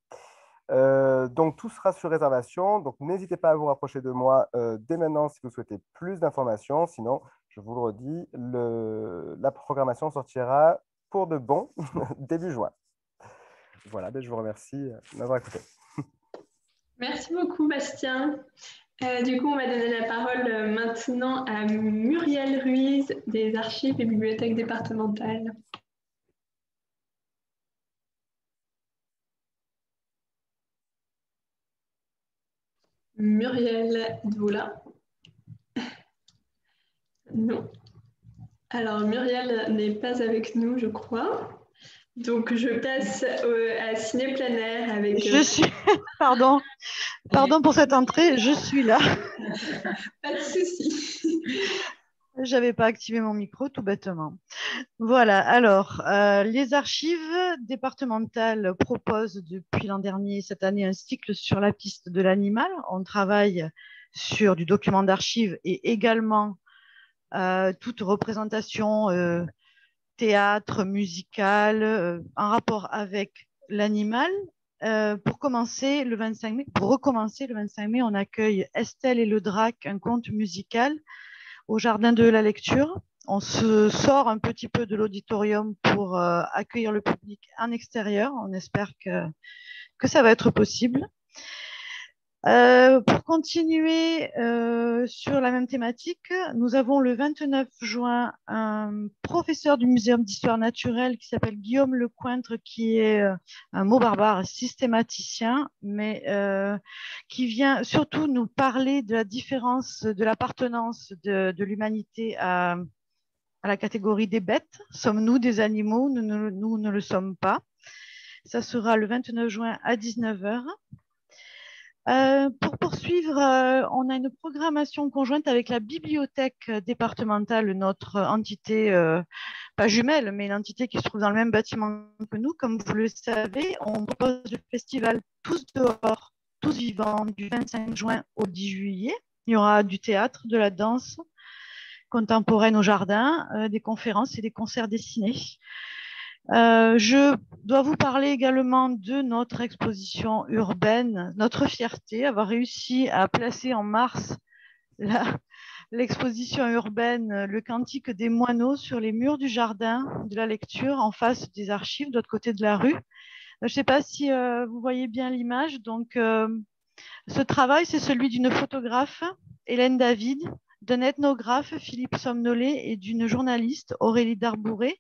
Donc, tout sera sur réservation. Donc, n'hésitez pas à vous rapprocher de moi dès maintenant si vous souhaitez plus d'informations. Sinon, je vous le redis, la programmation sortira pour de bon début juin. Voilà, je vous remercie de m'avoir écouté.
Merci beaucoup, Bastien. Du coup, on va donner la parole maintenant à Muriel Ruiz des Archives et Bibliothèques départementales. Muriel, êtes-vous là? Non. Alors, Muriel n'est pas avec nous, je crois. Donc, je passe à Ciné plein air avec...
Je suis... Pardon pour cette entrée, je suis là.
Pas de souci.
Je n'avais pas activé mon micro, tout bêtement. Voilà, alors, les archives départementales proposent depuis l'an dernier, cette année, un cycle sur la piste de l'animal. On travaille sur du document d'archives et également toute représentation théâtre, musicale, en rapport avec l'animal. Pour recommencer le 25 mai, on accueille Estelle et le Drac, un conte musical au Jardin de la Lecture. On se sort un petit peu de l'auditorium pour accueillir le public en extérieur. On espère que ça va être possible. Pour continuer sur la même thématique, nous avons le 29 juin un professeur du Muséum d'histoire naturelle qui s'appelle Guillaume Lecointre, qui est un mot barbare systématicien, mais qui vient surtout nous parler de la différence de l'appartenance de l'humanité à la catégorie des bêtes. Sommes-nous des animaux? Nous ne le sommes pas. Ça sera le 29 juin à 19h. Pour poursuivre, on a une programmation conjointe avec la bibliothèque départementale, notre entité, pas jumelle, mais une entité qui se trouve dans le même bâtiment que nous. Comme vous le savez, on propose le festival Tous dehors tous vivants du 25 juin au 10 juillet. Il y aura du théâtre, de la danse contemporaine au jardin, des conférences et des concerts dessinés. Je dois vous parler également de notre exposition urbaine, notre fierté, avoir réussi à placer en mars l'exposition urbaine Le Cantique des moineaux sur les murs du jardin de la lecture en face des archives de l'autre côté de la rue. Je ne sais pas si vous voyez bien l'image. Donc, ce travail, c'est celui d'une photographe, Hélène David, d'un ethnographe, Philippe Somnolé, et d'une journaliste, Aurélie Darbouré.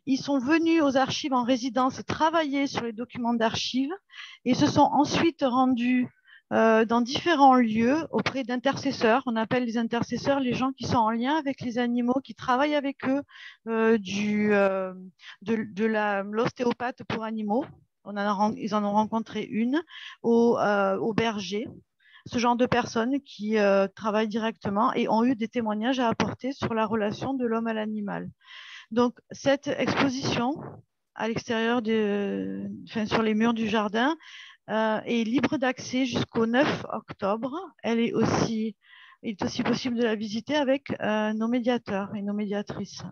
Ils sont venus aux archives en résidence travailler sur les documents d'archives et se sont ensuite rendus dans différents lieux auprès d'intercesseurs. On appelle les intercesseurs les gens qui sont en lien avec les animaux, qui travaillent avec eux, de l'ostéopathe pour animaux. Ils en ont rencontré une au berger. Ce genre de personnes qui travaillent directement et ont eu des témoignages à apporter sur la relation de l'homme à l'animal. Donc, cette exposition à l'extérieur, sur les murs du jardin, est libre d'accès jusqu'au 9 octobre. Il est aussi possible de la visiter avec nos médiateurs et nos médiatrices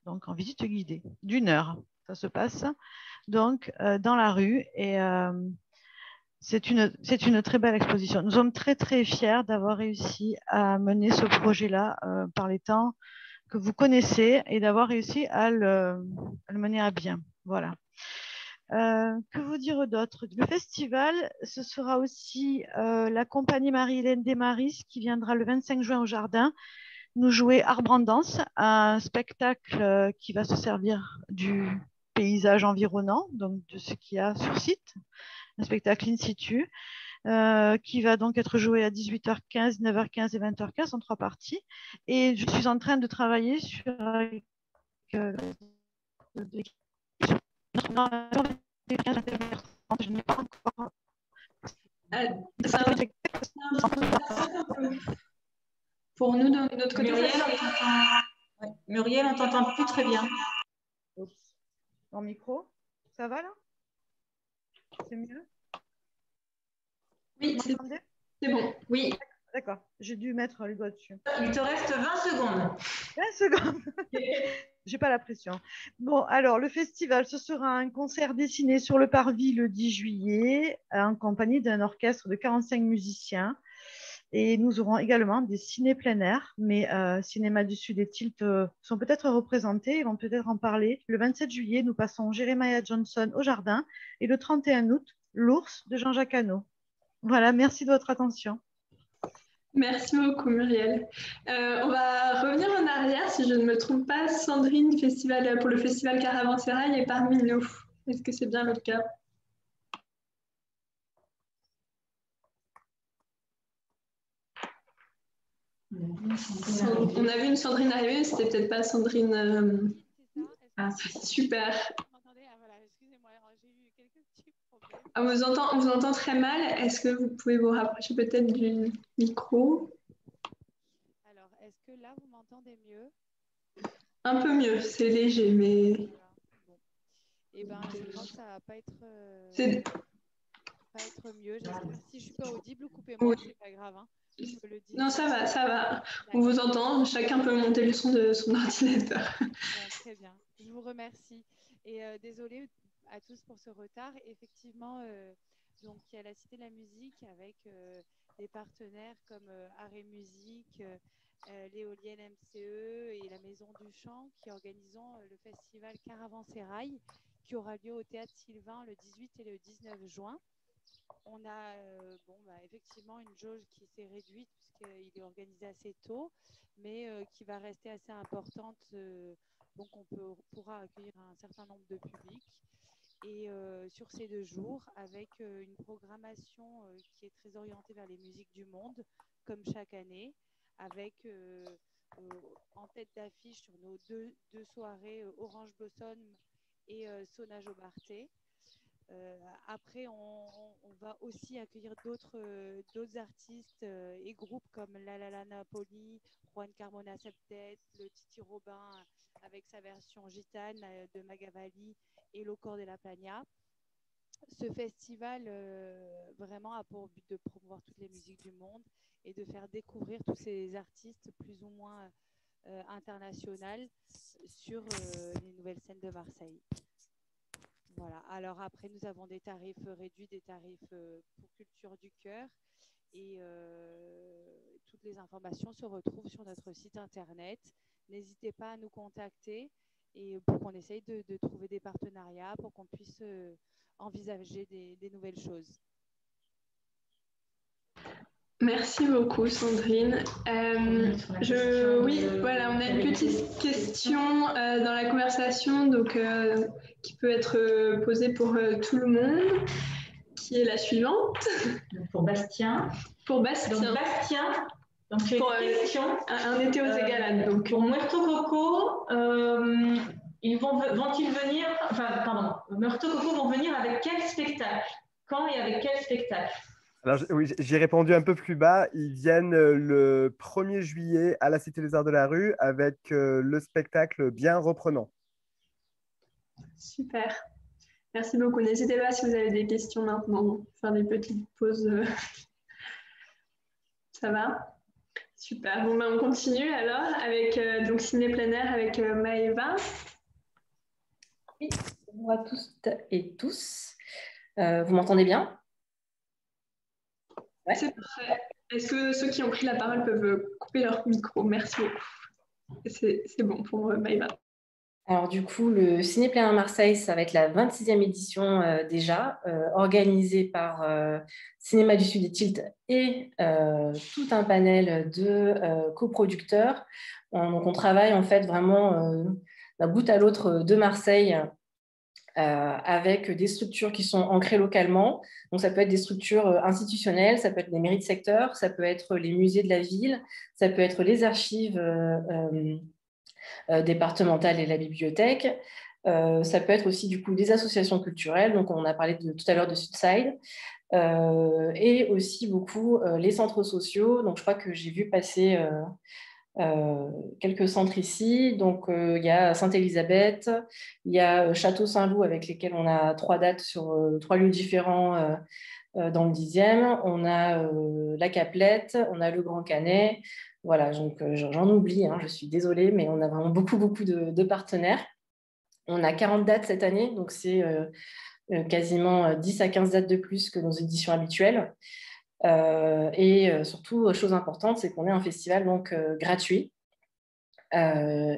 donc en visite guidée d'1 heure. Ça se passe donc dans la rue et c'est une très belle exposition. Nous sommes très, très fiers d'avoir réussi à mener ce projet-là par les temps que vous connaissez et d'avoir réussi à le mener à bien. Voilà. Que vous dire d'autre? Le festival, ce sera aussi la compagnie Marie-Hélène Desmaris qui viendra le 25 juin au Jardin nous jouer Arbre en danse, un spectacle qui va se servir du paysage environnant, donc de ce qu'il y a sur site, un spectacle in situ, qui va donc être joué à 18h15, 9h15 et 20h15 en 3 parties. Et je suis en train de travailler sur je n'ai pas encore.
Pour nous, de notre côté,
Muriel, on t'entend plus très bien.
En micro, ça va là? C'est mieux?
Oui, c'est bon. Oui.
D'accord, j'ai dû mettre le doigt dessus.
Il te reste 20 secondes.
20 secondes. J'ai pas la pression. Bon, alors, le festival, ce sera un concert dessiné sur le parvis le 10 juillet, en compagnie d'un orchestre de 45 musiciens. Et nous aurons également des ciné plein air, mais Cinéma du Sud et Tilt sont peut-être représentés, ils vont peut-être en parler. Le 27 juillet, nous passons Jeremiah Johnson au Jardin et le 31 août, L'Ours de Jean-Jacques Hano. Voilà, merci de votre attention.
Merci beaucoup, Muriel. On va revenir en arrière, si je ne me trompe pas. Sandrine, pour le festival Caravansérail, est parmi nous. Est-ce que c'est bien le cas? On a vu une Sandrine arriver, c'était peut-être pas Sandrine. Ah, super. On vous entend très mal. Est-ce que vous pouvez vous rapprocher peut-être du micro?
Alors, est-ce que là, vous m'entendez mieux?
Un peu mieux, c'est léger, mais...
Voilà. Bon. Eh bien, je crois que ça ne va pas être mieux. Si je ne suis pas audible, coupez-moi, oui. C'est pas grave. Hein. Je peux le dire.
Non, ça va, ça va. On vous entend. Chacun peut monter le son de son ordinateur.
Bon, très bien. Je vous remercie. Et désolée à tous pour ce retard. Effectivement, donc, il y a la Cité de la Musique avec des partenaires comme Arrêt Musique, l'éolienne MCE et la Maison du Chant qui organisons le festival Caravansérail qui aura lieu au Théâtre Sylvain le 18 et le 19 juin. On a effectivement une jauge qui s'est réduite puisqu'il est organisé assez tôt, mais qui va rester assez importante. Donc, on pourra accueillir un certain nombre de publics. Et sur ces 2 jours, avec une programmation qui est très orientée vers les musiques du monde, comme chaque année, avec en tête d'affiche sur nos deux soirées Orange Blossom et Sona Jobarté. Après, on va aussi accueillir d'autres artistes et groupes comme La Napoli, Juan Carmona Septet, le Titi Robin avec sa version gitane de Magavalli et Lo Cor de la Plania. Ce festival vraiment a pour but de promouvoir toutes les musiques du monde et de faire découvrir tous ces artistes plus ou moins internationales sur les nouvelles scènes de Marseille. Voilà. Alors après, nous avons des tarifs réduits, des tarifs pour Culture du Cœur et toutes les informations se retrouvent sur notre site internet. N'hésitez pas à nous contacter et pour qu'on essaye de trouver des partenariats pour qu'on puisse envisager des nouvelles choses.
Merci beaucoup, Sandrine. Oui, voilà, on a une petite question dans la conversation donc, qui peut être posée pour tout le monde, qui est la suivante.
Pour Bastien.
Pour Bastien.
Donc, Bastien, donc, j'ai une question.
Un été aux Égalades. Donc.
Pour Muerto Coco, vont-ils venir, Muerto Coco vont venir avec quel spectacle? Quand et avec quel spectacle?
Alors, oui, j'ai répondu un peu plus bas. Ils viennent le 1er juillet à la Cité des Arts de la Rue avec le spectacle Bien reprenant.
Super. Merci beaucoup. N'hésitez pas si vous avez des questions maintenant. Faire des petites pauses. Ça va? Super. Bon, on continue alors avec donc Ciné plein air avec Maëva.
Oui, bonjour à tous et tous. Vous m'entendez bien?
Ouais. C'est parfait. Est-ce que ceux qui ont pris la parole peuvent couper leur micro? Merci beaucoup. C'est bon pour Maëva.
Alors du coup, le Ciné plein air Marseille, ça va être la 26e édition déjà, organisée par Cinéma du Sud et Tilt et tout un panel de coproducteurs. Donc on travaille en fait vraiment d'un bout à l'autre de Marseille avec des structures qui sont ancrées localement. Donc ça peut être des structures institutionnelles, ça peut être des mairies de secteur, ça peut être les musées de la ville, ça peut être les archives départementale et la bibliothèque. Ça peut être aussi du coup des associations culturelles, donc on a parlé tout à l'heure de Sudside, et aussi beaucoup les centres sociaux. Donc je crois que j'ai vu passer quelques centres ici. Donc il y a Sainte-Élisabeth, il y a Château Saint-Loup avec lesquels on a 3 dates sur 3 lieux différents dans le 10e. On a la Caplette, on a le Grand Canet. Voilà, donc j'en oublie, hein, je suis désolée, mais on a vraiment beaucoup de partenaires. On a 40 dates cette année, donc c'est quasiment 10 à 15 dates de plus que nos éditions habituelles. Et surtout, chose importante, c'est qu'on est un festival donc, gratuit. On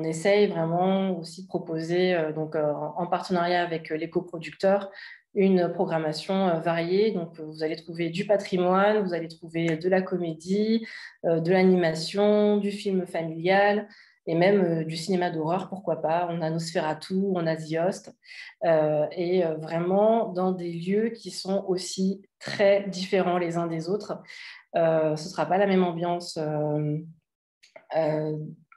essaye vraiment aussi de proposer, en partenariat avec les coproducteurs, une programmation variée. Donc, vous allez trouver du patrimoine, vous allez trouver de la comédie, de l'animation, du film familial et même du cinéma d'horreur, pourquoi pas. On a Nosferatu, on a The Host, et vraiment dans des lieux qui sont aussi très différents les uns des autres. Ce ne sera pas la même ambiance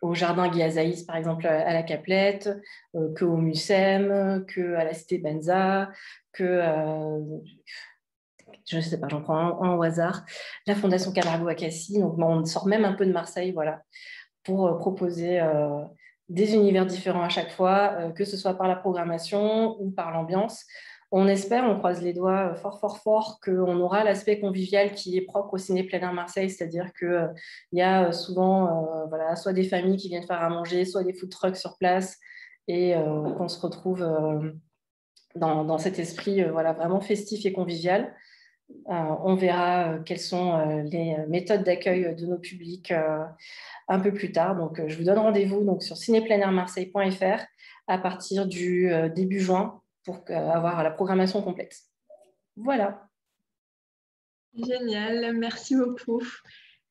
au Jardin Guy-Azaïs, par exemple, à la Caplette, qu'au Mucem, qu'à la Cité Benza, je ne sais pas, j'en prends un au hasard, la Fondation Camargo à Cassis. Donc, on sort même un peu de Marseille, voilà, pour proposer des univers différents à chaque fois, que ce soit par la programmation ou par l'ambiance. On espère, on croise les doigts fort qu'on aura l'aspect convivial qui est propre au Ciné plein air Marseille, c'est-à-dire qu'il y a souvent soit des familles qui viennent faire à manger, soit des food trucks sur place, et qu'on se retrouve dans cet esprit vraiment festif et convivial. On verra quelles sont les méthodes d'accueil de nos publics un peu plus tard. Donc, je vous donne rendez-vous donc, sur cinépleinairmarseille.fr à partir du début juin pour avoir la programmation complète. Voilà.
Génial, merci beaucoup.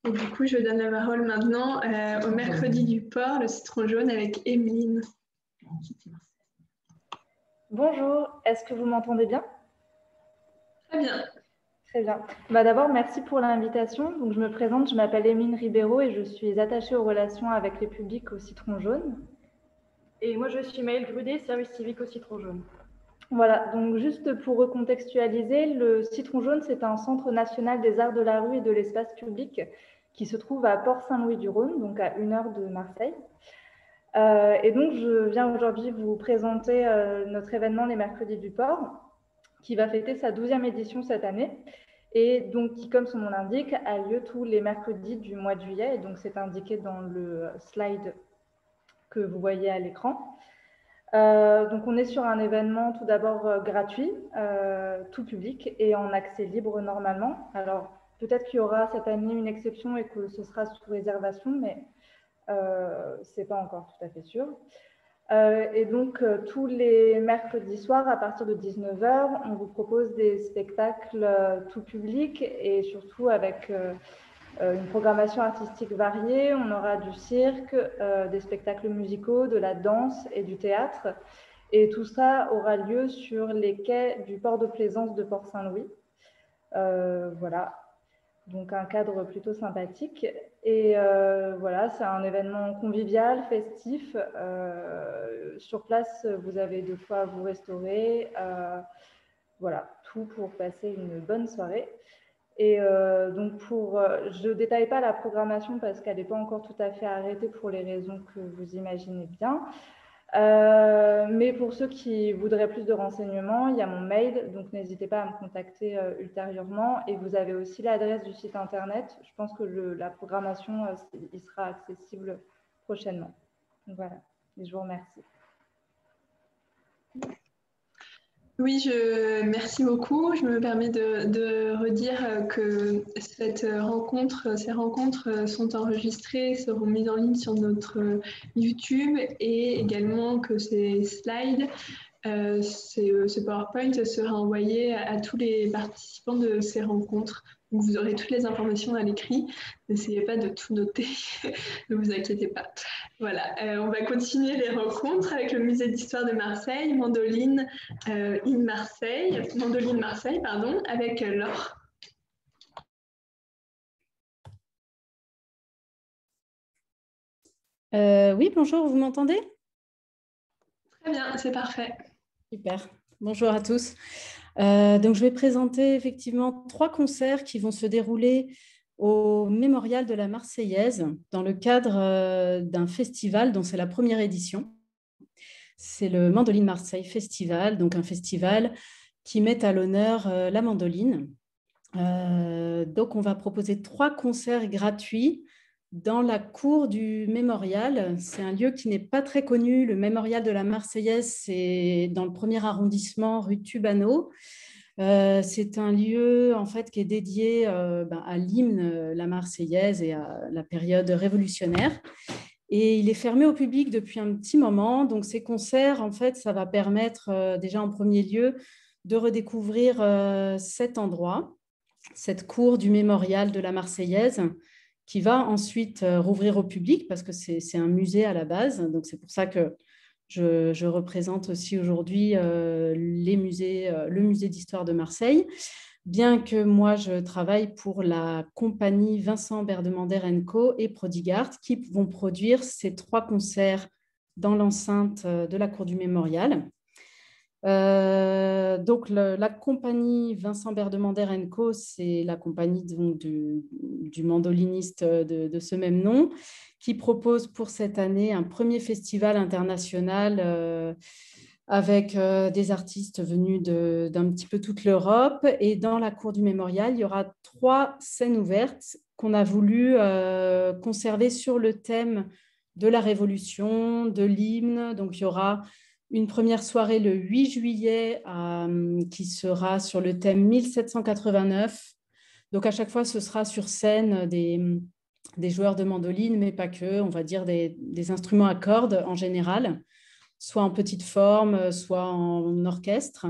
Et du coup, je donne la parole maintenant au mercredi du port, le citron jaune avec Emeline.
Bonjour, est-ce que vous m'entendez bien?
Très bien.
Très bien. D'abord, merci pour l'invitation. Donc, je me présente, je m'appelle Emeline Ribeiro et je suis attachée aux relations avec les publics au Citron Jaune. Et moi, je suis Maëlle Grudet, service civique au Citron Jaune. Voilà, donc juste pour recontextualiser, le Citron Jaune, c'est un centre national des arts de la rue et de l'espace public qui se trouve à Port-Saint-Louis-du-Rhône, donc à 1 heure de Marseille. Et donc, je viens aujourd'hui vous présenter notre événement Les Mercredis du Port, qui va fêter sa 12e édition cette année, et donc qui, comme son nom l'indique, a lieu tous les mercredis du mois de juillet, et donc c'est indiqué dans le slide que vous voyez à l'écran. Donc on est sur un événement tout d'abord gratuit, tout public et en accès libre normalement. Alors peut-être qu'il y aura cette année une exception et que ce sera sous réservation, mais ce n'est pas encore tout à fait sûr. Et donc tous les mercredis soirs à partir de 19 h, on vous propose des spectacles tout public et surtout avec une programmation artistique variée. On aura du cirque, des spectacles musicaux, de la danse et du théâtre. Et tout ça aura lieu sur les quais du port de plaisance de Port-Saint-Louis. Voilà, donc un cadre plutôt sympathique. Et voilà, c'est un événement convivial, festif. Sur place, vous avez de quoi vous restaurer. Voilà, tout pour passer une bonne soirée. Et donc, je ne détaille pas la programmation parce qu'elle n'est pas encore tout à fait arrêtée pour les raisons que vous imaginez bien. Mais pour ceux qui voudraient plus de renseignements, il y a mon mail, donc n'hésitez pas à me contacter ultérieurement. Et vous avez aussi l'adresse du site internet. Je pense que la programmation, il sera accessible prochainement. Donc, voilà, et je vous remercie.
Oui, merci beaucoup. Je me permets de redire que ces rencontres sont enregistrées, seront mises en ligne sur notre YouTube et également que ces slides, ce PowerPoint sera envoyé à tous les participants de ces rencontres. Donc vous aurez toutes les informations à l'écrit. N'essayez pas de tout noter, ne vous inquiétez pas. Voilà, on va continuer les rencontres avec le musée d'histoire de Marseille, Mandoline Marseille, pardon, avec Laure.
Oui, bonjour, vous m'entendez?
Très bien, c'est parfait.
Super, bonjour à tous. Donc, je vais présenter effectivement 3 concerts qui vont se dérouler au Mémorial de la Marseillaise dans le cadre d'un festival dont c'est la première édition. C'est le Mandoline Marseille Festival, donc un festival qui met à l'honneur la mandoline. Donc, on va proposer 3 concerts gratuits dans la cour du Mémorial. C'est un lieu qui n'est pas très connu. Le Mémorial de la Marseillaise, c'est dans le 1er arrondissement, rue Tubano. C'est un lieu en fait, qui est dédié à l'hymne La Marseillaise et à la période révolutionnaire. Et il est fermé au public depuis un petit moment. Donc, ces concerts, en fait, ça va permettre déjà en premier lieu de redécouvrir cet endroit, cette cour du Mémorial de la Marseillaise, qui va ensuite rouvrir au public parce que c'est un musée à la base. Donc, c'est pour ça que je représente aussi aujourd'hui le musée d'histoire de Marseille, bien que moi, je travaille pour la compagnie Vincent Berdemander & Co et Prodigart qui vont produire ces 3 concerts dans l'enceinte de la cour du Mémorial. Donc, la compagnie Vincent Berdemander & Co, c'est la compagnie du mandoliniste de ce même nom, qui propose pour cette année un premier festival international avec des artistes venus d'un petit peu toute l'Europe. Et dans la cour du Mémorial, il y aura 3 scènes ouvertes qu'on a voulu conserver sur le thème de la Révolution, de l'hymne. Donc, il y aura une première soirée le 8 juillet qui sera sur le thème 1789. Donc, à chaque fois, ce sera sur scène des joueurs de mandoline, mais pas que, on va dire des instruments à cordes en général, soit en petite forme, soit en orchestre.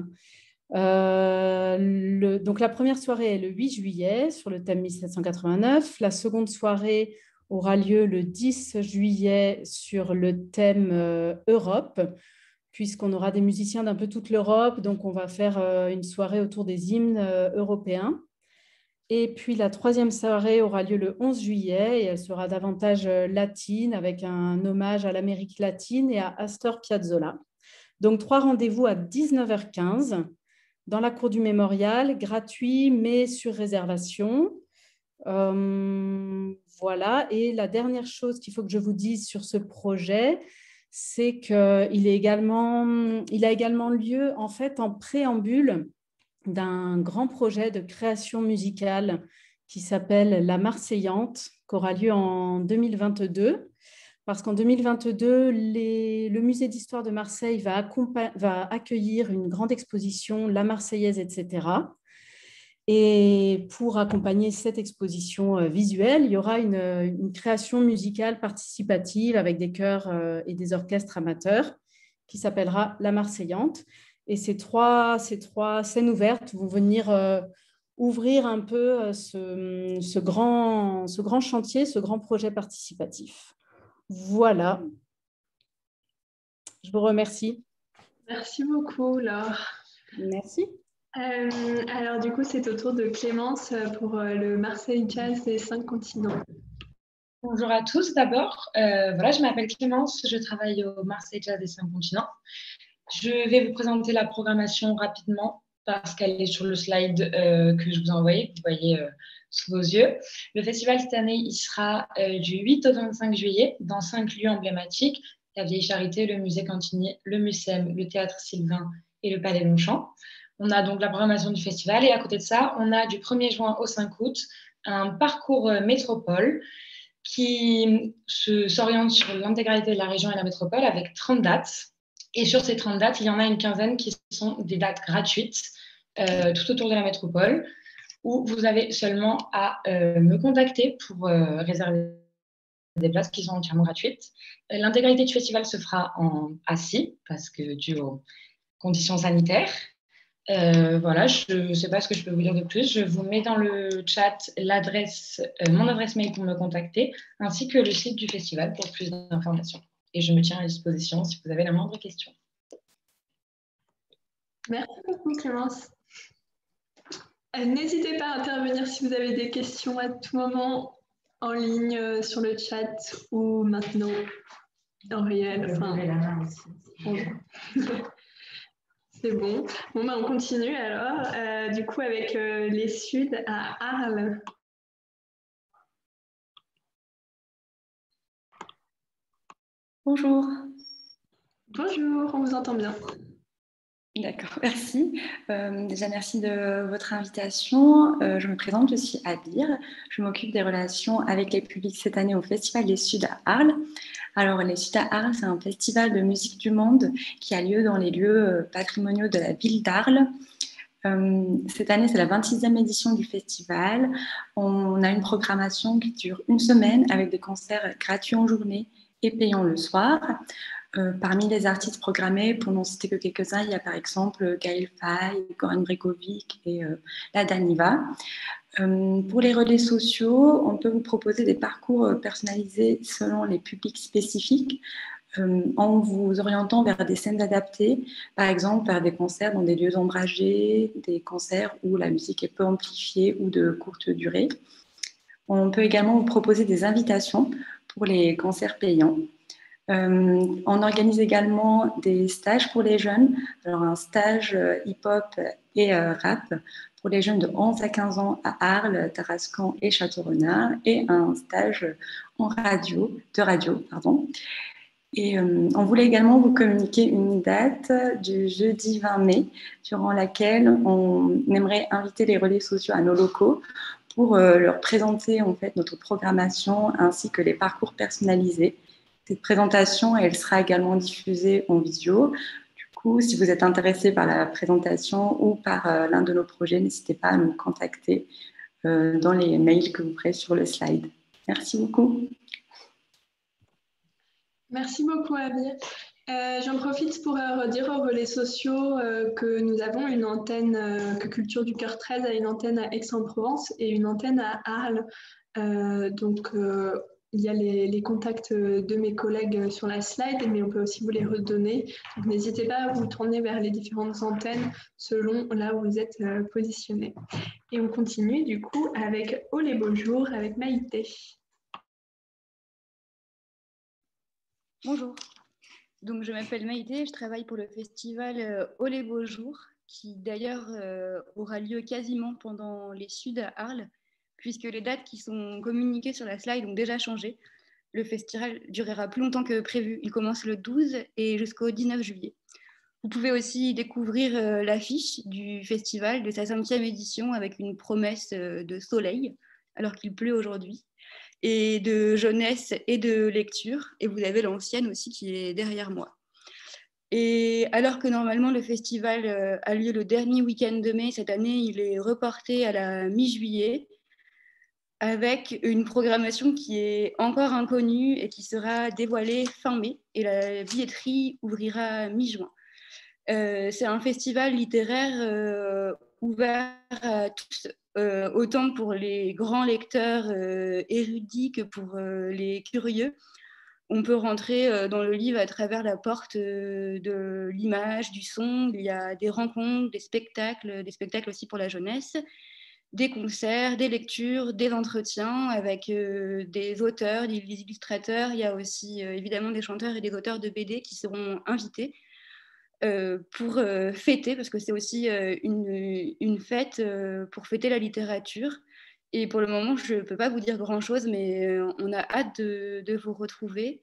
Donc, la première soirée est le 8 juillet sur le thème 1789. La seconde soirée aura lieu le 10 juillet sur le thème Europe, puisqu'on aura des musiciens d'un peu toute l'Europe. Donc, on va faire une soirée autour des hymnes européens. Et puis, la 3e soirée aura lieu le 11 juillet et elle sera davantage latine avec un hommage à l'Amérique latine et à Astor Piazzolla. Donc, 3 rendez-vous à 19h15 dans la cour du Mémorial, gratuit mais sur réservation. Voilà. Et la dernière chose qu'il faut que je vous dise sur ce projet, c'est qu'il a également lieu en fait en préambule d'un grand projet de création musicale qui s'appelle La Marseillante, qui aura lieu en 2022. Parce qu'en 2022, le musée d'histoire de Marseille va accueillir une grande exposition, La Marseillaise, etc. Et pour accompagner cette exposition visuelle, il y aura une création musicale participative avec des chœurs et des orchestres amateurs qui s'appellera La Marseillante. Et ces trois scènes ouvertes vont venir ouvrir un peu ce grand chantier, ce grand projet participatif. Voilà. Je vous remercie.
Merci beaucoup, Laure.
Merci.
Alors du coup, c'est au tour de Clémence pour le Marseille Jazz des 5 continents.
Bonjour à tous d'abord. Voilà, je m'appelle Clémence, je travaille au Marseille Jazz des 5 continents. Je vais vous présenter la programmation rapidement parce qu'elle est sur le slide que je vous ai envoyé, que vous voyez sous vos yeux. Le festival cette année, il sera du 8 au 25 juillet dans 5 lieux emblématiques: la Vieille Charité, le musée Cantinier, le Mucem, le Théâtre Sylvain et le Palais Longchamp. On a donc la programmation du festival et à côté de ça, on a du 1er juin au 5 août un parcours métropole qui s'oriente sur l'intégralité de la région et la métropole avec 30 dates. Et sur ces 30 dates, il y en a une quinzaine qui sont des dates gratuites tout autour de la métropole où vous avez seulement à me contacter pour réserver des places qui sont entièrement gratuites. L'intégralité du festival se fera assis parce que dû aux conditions sanitaires. Voilà, je ne sais pas ce que je peux vous dire de plus. Je vous mets dans le chat mon adresse mail pour me contacter, ainsi que le site du festival pour plus d'informations. Et je me tiens à disposition si vous avez la moindre question.
Merci beaucoup, Clémence. N'hésitez pas à intervenir si vous avez des questions à tout moment en ligne, sur le chat ou maintenant en réel. C'est bon. Bon, on continue alors, du coup, avec les Suds à Arles.
Bonjour.
Bonjour, on vous entend bien.
D'accord, merci. Déjà, merci de votre invitation. Je me présente, je suis Abir. Je m'occupe des relations avec les publics cette année au Festival des Suds à Arles. Alors, les Suds à Arles, c'est un festival de musique du monde qui a lieu dans les lieux patrimoniaux de la ville d'Arles. Cette année, c'est la 26e édition du festival. On a une programmation qui dure une semaine avec des concerts gratuits en journée et payants le soir. Parmi les artistes programmés, pour n'en citer que quelques-uns, il y a par exemple Gaël Faye, Corinne Bregovic et la Daniva. Pour les relais sociaux, on peut vous proposer des parcours personnalisés selon les publics spécifiques, en vous orientant vers des scènes adaptées, par exemple vers des concerts dans des lieux ombragés, des concerts où la musique est peu amplifiée ou de courte durée. On peut également vous proposer des invitations pour les concerts payants. On organise également des stages pour les jeunes, alors un stage hip-hop et rap pour les jeunes de 11 à 15 ans à Arles, Tarascon et Château-Renard, et un stage de radio. Et on voulait également vous communiquer une date du jeudi 20 mai, durant laquelle on aimerait inviter les relais sociaux à nos locaux pour leur présenter en fait notre programmation ainsi que les parcours personnalisés. Cette présentation, elle sera également diffusée en visio. Du coup, si vous êtes intéressé par la présentation ou par l'un de nos projets, n'hésitez pas à nous contacter dans les mails que vous ferez sur le slide. Merci beaucoup.
Merci beaucoup, Abir. J'en profite pour redire aux relais sociaux que nous avons une antenne, que Culture du Cœur 13 a une antenne à Aix-en-Provence et une antenne à Arles. Il y a les contacts de mes collègues sur la slide, mais on peut aussi vous les redonner. Donc, n'hésitez pas à vous tourner vers les différentes antennes selon là où vous êtes positionnés. Et on continue du coup avec Oh les beaux jours avec Maïté.
Bonjour, donc je m'appelle Maïté, je travaille pour le festival Oh les beaux jours, qui d'ailleurs aura lieu quasiment pendant les Suds à Arles, puisque les dates qui sont communiquées sur la slide ont déjà changé. le festival durera plus longtemps que prévu. Il commence le 12 et jusqu'au 19 juillet. Vous pouvez aussi découvrir l'affiche du festival de sa 5e édition avec une promesse de soleil, alors qu'il pleut aujourd'hui, et de jeunesse et de lecture. Et vous avez l'ancienne aussi qui est derrière moi. Et alors que normalement le festival a lieu le dernier week-end de mai, cette année il est reporté à la mi-juillet avec une programmation qui est encore inconnue et qui sera dévoilée fin mai. Et la billetterie ouvrira mi-juin. C'est un festival littéraire ouvert à tous, autant pour les grands lecteurs érudits que pour les curieux. On peut rentrer dans le livre à travers la porte de l'image, du son. Il y a des rencontres, des spectacles aussi pour la jeunesse, des concerts, des lectures, des entretiens avec des auteurs, des illustrateurs. Il y a aussi évidemment des chanteurs et des auteurs de BD qui seront invités pour fêter, parce que c'est aussi une fête pour fêter la littérature. Et pour le moment, je ne peux pas vous dire grand-chose, mais on a hâte de vous retrouver.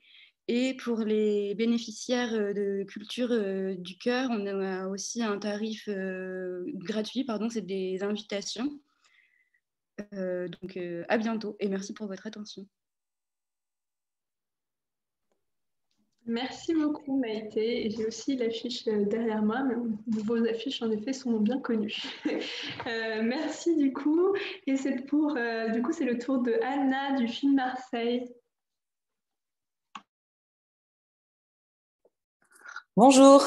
Et pour les bénéficiaires de Culture du Cœur, on a aussi un tarif gratuit, c'est des invitations. Donc à bientôt et merci pour votre attention.
Merci beaucoup Maïté. J'ai aussi l'affiche derrière moi, mais vos affiches en effet sont bien connues. Merci du coup. Et c'est du coup c'est le tour de Anna du film Marseille.
Bonjour.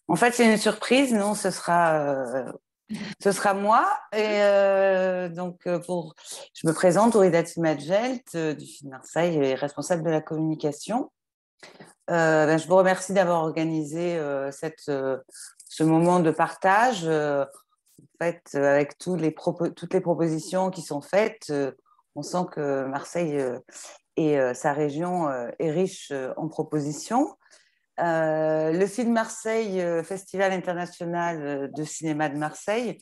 En fait, c'est une surprise. Non, ce sera moi. Et je me présente, Ouridati Majelt du film Marseille et responsable de la communication. Je vous remercie d'avoir organisé ce moment de partage. En fait, avec toutes les propositions qui sont faites, on sent que Marseille et sa région est riche en propositions. Le film Marseille, Festival international de cinéma de Marseille,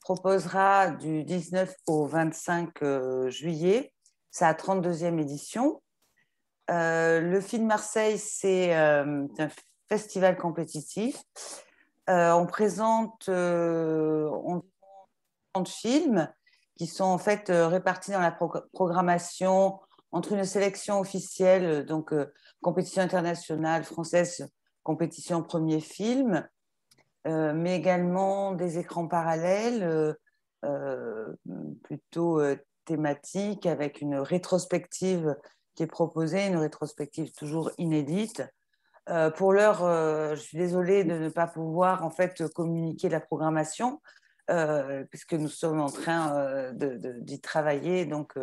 proposera du 19 au 25 juillet sa 32e édition. Le film Marseille, c'est un festival compétitif. On présente 30 films qui sont en fait répartis dans la programmation entre une sélection officielle, donc compétition internationale française, compétition premier film, mais également des écrans parallèles plutôt thématiques avec une rétrospective qui est proposée, une rétrospective toujours inédite. Pour l'heure, je suis désolée de ne pas pouvoir en fait communiquer la programmation puisque nous sommes en train d'y travailler, donc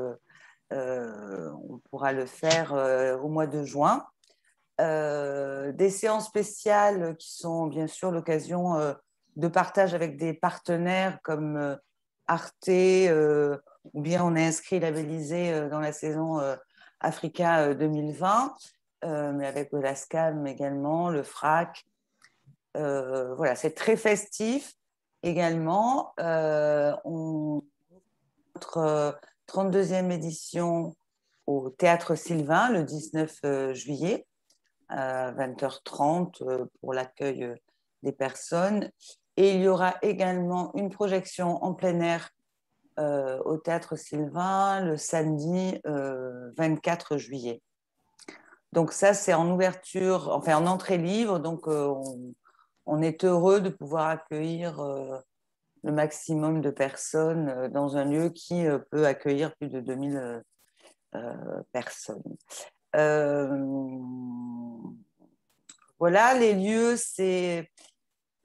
on pourra le faire au mois de juin. Des séances spéciales qui sont bien sûr l'occasion de partage avec des partenaires comme Arte, ou bien on est inscrit labellisé dans la saison Africa 2020, mais avec le LASCAM également, le FRAC. Voilà, c'est très festif également. Notre 32e édition au Théâtre Sylvain le 19 juillet à 20h30 pour l'accueil des personnes. Et il y aura également une projection en plein air au Théâtre Sylvain le samedi 24 juillet. Donc ça, c'est en ouverture, enfin en entrée libre. Donc on est heureux de pouvoir accueillir le maximum de personnes dans un lieu qui peut accueillir plus de 2000 personnes. Voilà, les lieux, c'est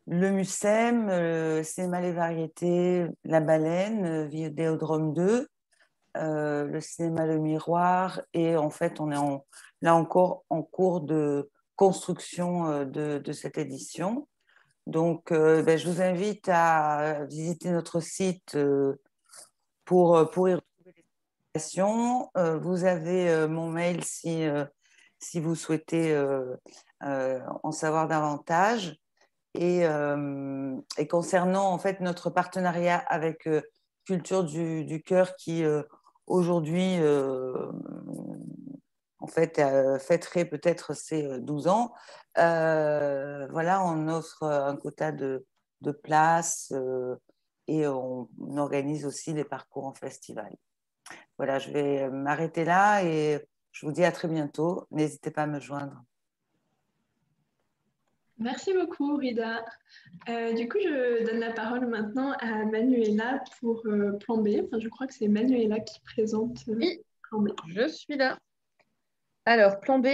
le Mucem, le cinéma Les Variétés, La Baleine, Vidéodrome 2, le cinéma Le Miroir, et en fait, on est là encore en cours de construction de cette édition. Donc, je vous invite à visiter notre site pour y retrouver les informations. Vous avez mon mail si vous souhaitez en savoir davantage. Et concernant en fait notre partenariat avec Culture du Cœur qui aujourd'hui en fêterait peut-être ses 12 ans. Voilà, on offre un quota de places et on organise aussi des parcours en festival. Voilà, je vais m'arrêter là et je vous dis à très bientôt. N'hésitez pas à me joindre.
Merci beaucoup, Rida. Du coup, je donne la parole maintenant à Manuela pour Plan B. Enfin, je crois que c'est Manuela qui présente Plan B.
Je suis là. Alors, Plan B,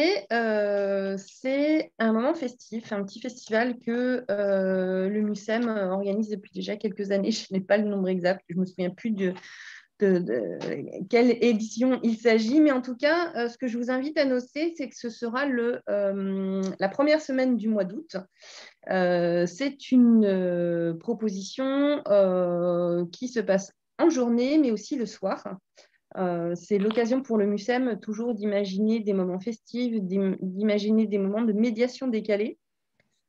c'est un moment festif, un petit festival que le MUSEM organise depuis déjà quelques années. Je n'ai pas le nombre exact, je ne me souviens plus de quelle édition il s'agit, mais en tout cas, ce que je vous invite à noter, c'est que ce sera la première semaine du mois d'août. C'est une proposition qui se passe en journée, mais aussi le soir. C'est l'occasion pour le MUSEM toujours d'imaginer des moments festifs, d'imaginer des moments de médiation décalée.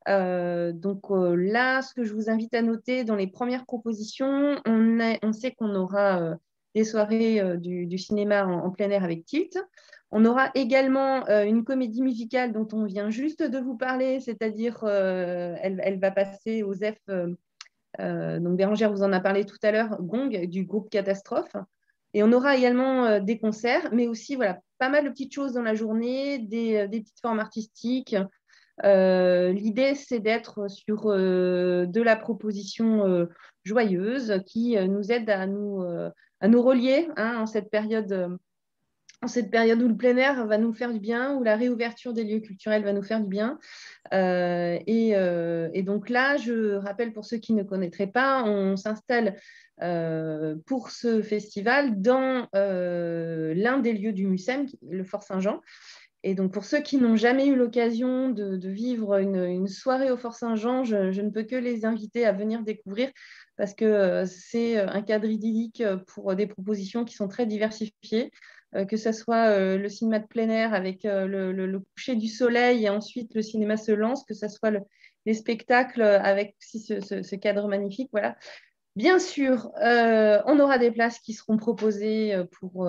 Donc là, ce que je vous invite à noter dans les premières propositions, on sait qu'on aura des soirées du cinéma en plein air avec Tilt. On aura également une comédie musicale dont on vient juste de vous parler, c'est-à-dire elle va passer au ZEF. Donc Bérangère vous en a parlé tout à l'heure, Gong du groupe Catastrophe. Et on aura également des concerts, mais aussi voilà, pas mal de petites choses dans la journée, des petites formes artistiques. L'idée, c'est d'être sur de la proposition joyeuse qui nous aide à nous relier en cette période où le plein air va nous faire du bien, où la réouverture des lieux culturels va nous faire du bien. Et donc là, je rappelle pour ceux qui ne connaîtraient pas, on s'installe pour ce festival dans l'un des lieux du MUSEM, le Fort Saint-Jean. Et donc, pour ceux qui n'ont jamais eu l'occasion de vivre une soirée au Fort Saint-Jean, je ne peux que les inviter à venir découvrir parce que c'est un cadre idyllique pour des propositions qui sont très diversifiées, que ce soit le cinéma de plein air avec le coucher du soleil et ensuite le cinéma se lance, que ce soit les spectacles avec aussi ce cadre magnifique. Voilà. Bien sûr, on aura des places qui seront proposées pour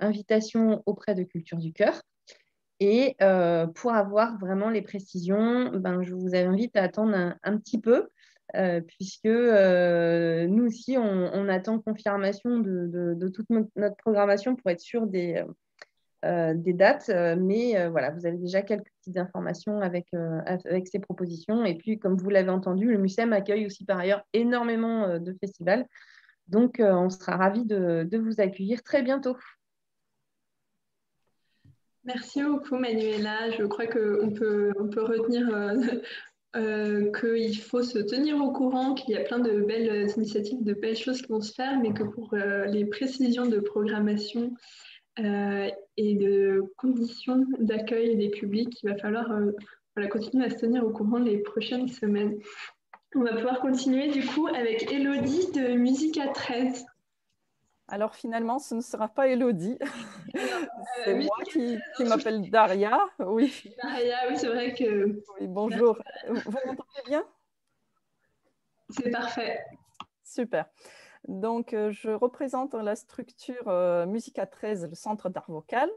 invitation auprès de Culture du Cœur. Et pour avoir vraiment les précisions, je vous invite à attendre un petit peu, puisque nous aussi, on attend confirmation de toute notre programmation pour être sûr des dates, mais voilà, vous avez déjà quelques petites informations avec ces propositions. Et puis, comme vous l'avez entendu, le MUSEM accueille aussi par ailleurs énormément de festivals. Donc, on sera ravis de vous accueillir très bientôt.
Merci beaucoup, Manuela. Je crois qu'on peut retenir qu'il faut se tenir au courant, qu'il y a plein de belles initiatives, de belles choses qui vont se faire, mais que pour les précisions de programmation, et de conditions d'accueil des publics, il va falloir continuer à se tenir au courant les prochaines semaines. On va pouvoir continuer du coup avec Élodie de Musique à 13.
Alors finalement, ce ne sera pas Élodie. C'est moi qui m'appelle Daria. Oui.
Daria, oui, c'est vrai que...
Oui, bonjour. Vous m'entendez bien?
C'est parfait.
Super. Donc, je représente la structure Musique à 13, le centre d'art vocal.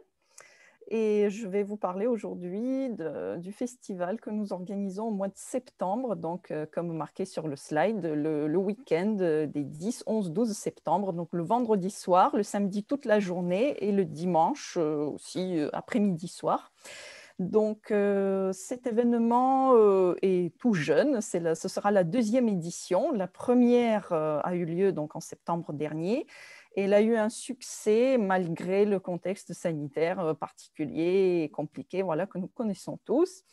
Et je vais vous parler aujourd'hui du festival que nous organisons au mois de septembre, donc comme marqué sur le slide, le week-end des 10, 11, 12 septembre, donc le vendredi soir, le samedi toute la journée et le dimanche aussi après-midi soir. Donc, cet événement est tout jeune, ce sera la deuxième édition. La première a eu lieu donc, en septembre dernier. Et elle a eu un succès malgré le contexte sanitaire particulier et compliqué voilà, que nous connaissons tous.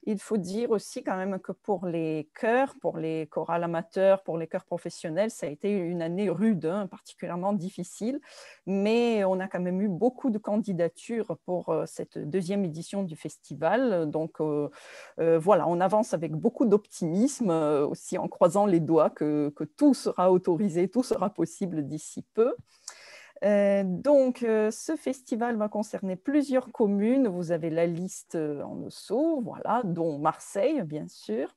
Il faut dire aussi quand même que pour les chœurs, pour les chorales amateurs, pour les chœurs professionnels, ça a été une année rude, particulièrement difficile, mais on a quand même eu beaucoup de candidatures pour cette deuxième édition du festival. Donc voilà, on avance avec beaucoup d'optimisme, aussi en croisant les doigts que tout sera autorisé, tout sera possible d'ici peu. Donc, ce festival va concerner plusieurs communes. Vous avez la liste en dessous, voilà, dont Marseille, bien sûr.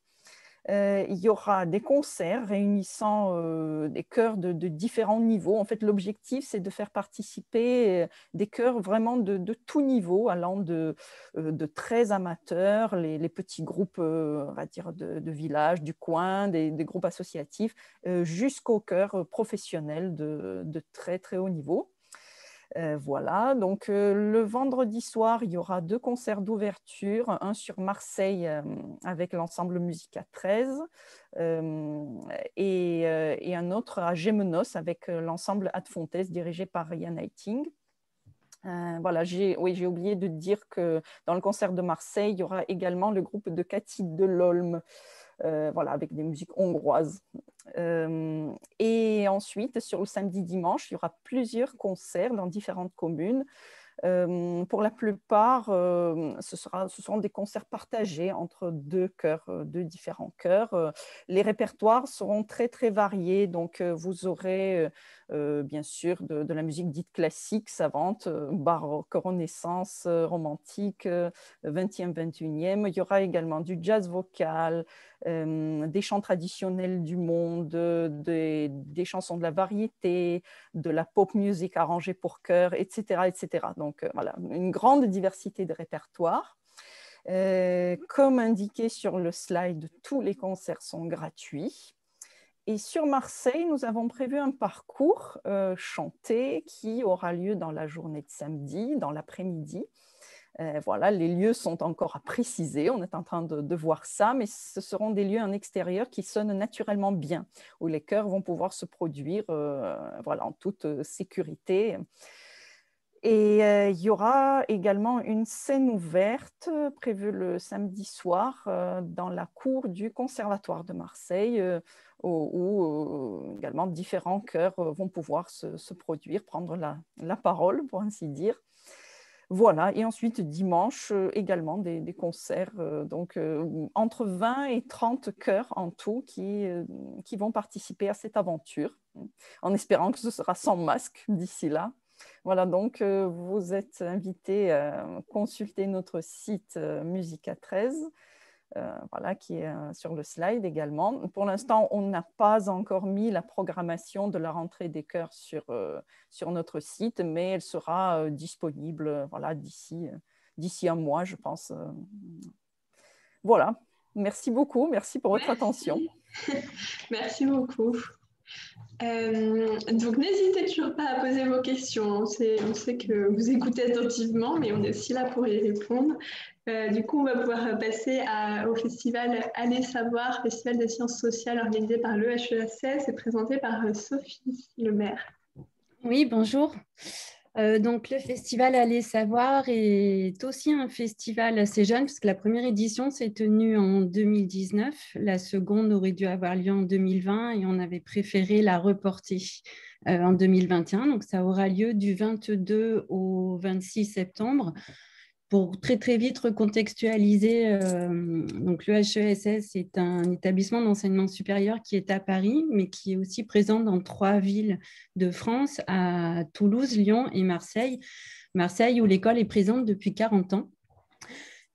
Il y aura des concerts réunissant des chœurs de différents niveaux. En fait, l'objectif, c'est de faire participer des chœurs vraiment de tout niveau, allant de très amateurs, les petits groupes, on va dire, de village, du coin, des groupes associatifs, jusqu'aux chœurs professionnels de très, très haut niveau. Voilà, donc le vendredi soir, il y aura 2 concerts d'ouverture, un sur Marseille avec l'ensemble Musica 13 et un autre à Gémenos avec l'ensemble Ad Fontes dirigé par Yann Eiting. Voilà, j'ai oublié de dire que dans le concert de Marseille, il y aura également le groupe de Cathy Delolme, voilà, avec des musiques hongroises. Et ensuite, sur le samedi-dimanche, il y aura plusieurs concerts dans différentes communes. Pour la plupart, ce seront des concerts partagés entre deux différents chœurs. Les répertoires seront très, très variés. Donc, vous aurez bien sûr de la musique dite classique, savante, baroque, renaissance, romantique, 20e, 21e. Il y aura également du jazz vocal, des chants traditionnels du monde, des chansons de la variété, de la pop music arrangée pour chœur, etc. etc. Donc voilà, une grande diversité de répertoires. Comme indiqué sur le slide, tous les concerts sont gratuits. Et sur Marseille, nous avons prévu un parcours chanté qui aura lieu dans la journée de samedi, dans l'après-midi. Voilà, les lieux sont encore à préciser, on est en train de voir ça, mais ce seront des lieux en extérieur qui sonnent naturellement bien, où les chœurs vont pouvoir se produire voilà, en toute sécurité. Et il y aura également une scène ouverte prévue le samedi soir dans la cour du Conservatoire de Marseille, où également différents chœurs vont pouvoir se produire, prendre la parole, pour ainsi dire. Voilà, et ensuite dimanche également des concerts, donc entre 20 et 30 chœurs en tout qui vont participer à cette aventure, en espérant que ce sera sans masque d'ici là. Voilà, donc vous êtes invités à consulter notre site Musica 13, voilà, qui est sur le slide également. Pour l'instant, on n'a pas encore mis la programmation de la rentrée des chœurs sur notre site, mais elle sera disponible voilà, d'ici un mois, je pense. Voilà, merci beaucoup, merci pour votre attention.
Merci beaucoup. Donc n'hésitez toujours pas à poser vos questions. On sait que vous écoutez attentivement, mais on est aussi là pour y répondre. Du coup, on va pouvoir passer au festival Aller Savoir, festival des sciences sociales organisé par l'EHESS et présenté par Sophie Lemaire.
Oui, bonjour. Donc, le festival Aller Savoir est aussi un festival assez jeune, puisque la première édition s'est tenue en 2019. La seconde aurait dû avoir lieu en 2020 et on avait préféré la reporter en 2021. Donc, ça aura lieu du 22 au 26 septembre. Pour très, très vite recontextualiser, donc l'EHESS est un établissement d'enseignement supérieur qui est à Paris, mais qui est aussi présent dans 3 villes de France, à Toulouse, Lyon et Marseille. Marseille, où l'école est présente depuis 40 ans.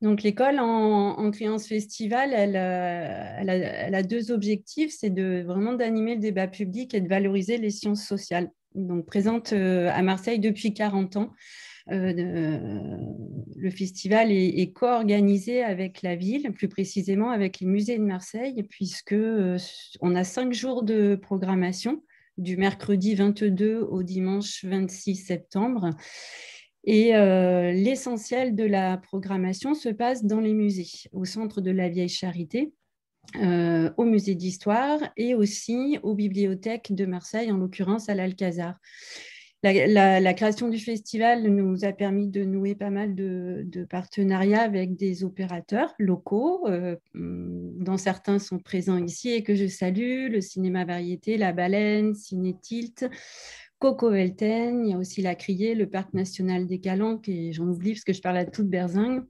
Donc, l'école, en créant ce festival, elle a 2 objectifs. C'est vraiment d'animer le débat public et de valoriser les sciences sociales. Donc, présente à Marseille depuis 40 ans. Le festival est co-organisé avec la ville, plus précisément avec les musées de Marseille, puisque on a 5 jours de programmation, du mercredi 22 au dimanche 26 septembre. Et l'essentiel de la programmation se passe dans les musées, au Centre de la Vieille Charité, au musée d'Histoire et aussi aux bibliothèques de Marseille, en l'occurrence à l'Alcazar. La création du festival nous a permis de nouer pas mal de partenariats avec des opérateurs locaux, dont certains sont présents ici et que je salue, le Cinéma Variété, La Baleine, Ciné-Tilt, Coco Velten, il y a aussi la Criée, le Parc National des Calanques, et j'en oublie parce que je parle à toute berzingue.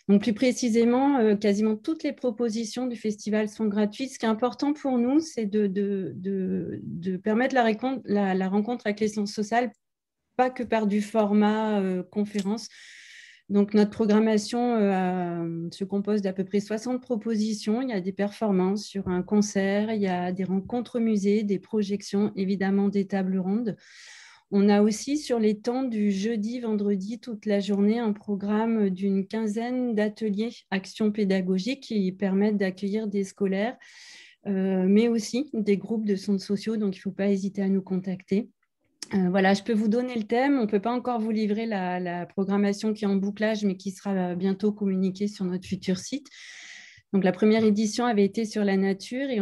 Donc, plus précisément, quasiment toutes les propositions du festival sont gratuites. Ce qui est important pour nous, c'est de permettre la rencontre avec les sciences sociales, pas que par du format conférence, Donc, notre programmation se compose d'à peu près 60 propositions. Il y a des performances sur un concert, il y a des rencontres musées, des projections, évidemment des tables rondes. On a aussi sur les temps du jeudi, vendredi, toute la journée, un programme d'une quinzaine d'ateliers actions pédagogiques qui permettent d'accueillir des scolaires, mais aussi des groupes de centres sociaux. Donc, il ne faut pas hésiter à nous contacter. Voilà, je peux vous donner le thème. On ne peut pas encore vous livrer la programmation qui est en bouclage, mais qui sera bientôt communiquée sur notre futur site. Donc, la première édition avait été sur la nature et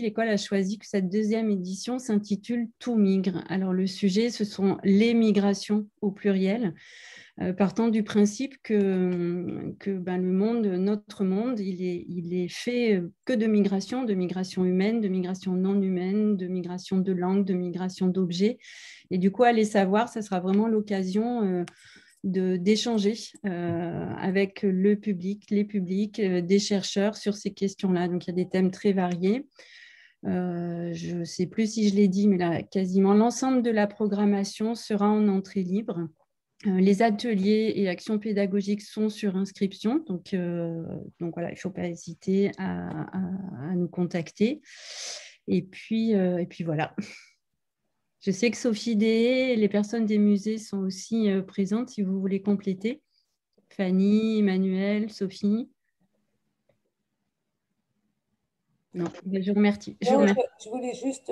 l'école a choisi que cette deuxième édition s'intitule « Tout migre ». Alors, le sujet, ce sont les migrations au pluriel, partant du principe que le monde, notre monde, il est fait que de migration humaine, de migration non humaine, de migration de langue, de migration d'objets. Et du coup, aller savoir, ça sera vraiment l'occasion d'échanger avec le public, les publics, des chercheurs sur ces questions-là. Donc, il y a des thèmes très variés. Je ne sais plus si je l'ai dit, mais là, quasiment l'ensemble de la programmation sera en entrée libre. Les ateliers et actions pédagogiques sont sur inscription, donc voilà, il ne faut pas hésiter à nous contacter. Et puis voilà. Je sais que Sophie Déé et les personnes des musées sont aussi présentes si vous voulez compléter. Fanny, Emmanuel, Sophie. Non, je vous remercie.
Je voulais juste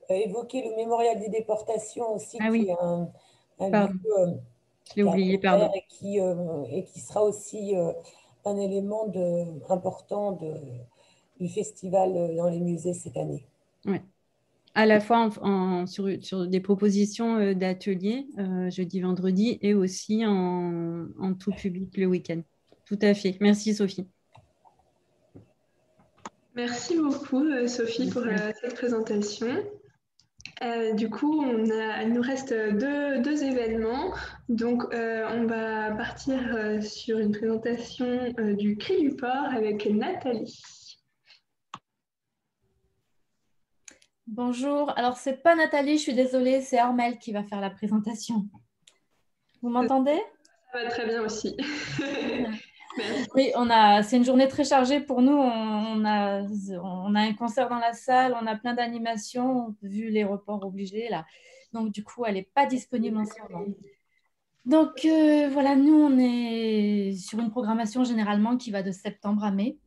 évoquer le mémorial des déportations aussi, qui est un lieu
je l'ai oublié, pardon.
Et qui sera aussi un élément important du festival dans les musées cette année.
Ouais. À la fois sur des propositions d'ateliers, jeudi, vendredi, et aussi en tout public le week-end. Tout à fait. Merci, Sophie.
Merci beaucoup, Sophie, pour cette présentation. Du coup, il nous reste deux événements. Donc, on va partir sur une présentation du Cri du Port avec Nathalie.
Bonjour, alors c'est pas Nathalie, je suis désolée, c'est Armelle qui va faire la présentation. Vous m'entendez?
Ça va très bien aussi.
Oui, c'est une journée très chargée pour nous. On a un concert dans la salle, on a plein d'animations, vu les reports obligés là. Donc du coup, elle n'est pas disponible en ce moment. Donc voilà, nous on est sur une programmation généralement qui va de septembre à mai.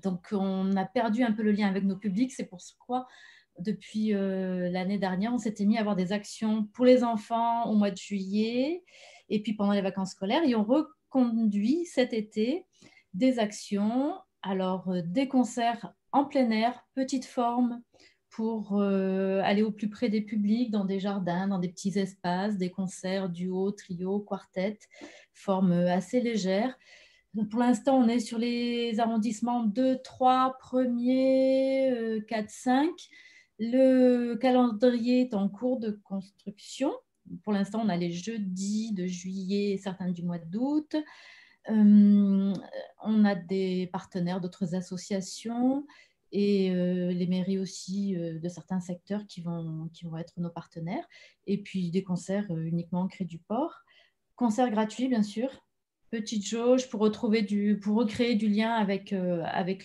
Donc on a perdu un peu le lien avec nos publics, c'est pourquoi depuis l'année dernière, on s'était mis à avoir des actions pour les enfants au mois de juillet et puis pendant les vacances scolaires. Et on reconduit cet été des actions, alors des concerts en plein air, petite forme, pour aller au plus près des publics, dans des jardins, dans des petits espaces, des concerts duo, trio, quartet, forme assez légère. Pour l'instant, on est sur les arrondissements 2, 3, 1er, 4, 5. Le calendrier est en cours de construction. Pour l'instant, on a les jeudis de juillet et certains du mois d'août. On a des partenaires d'autres associations et les mairies aussi de certains secteurs qui vont être nos partenaires. Et puis des concerts uniquement au Cri du Port. Concerts gratuits, bien sûr. Petite jauge pour recréer du lien avec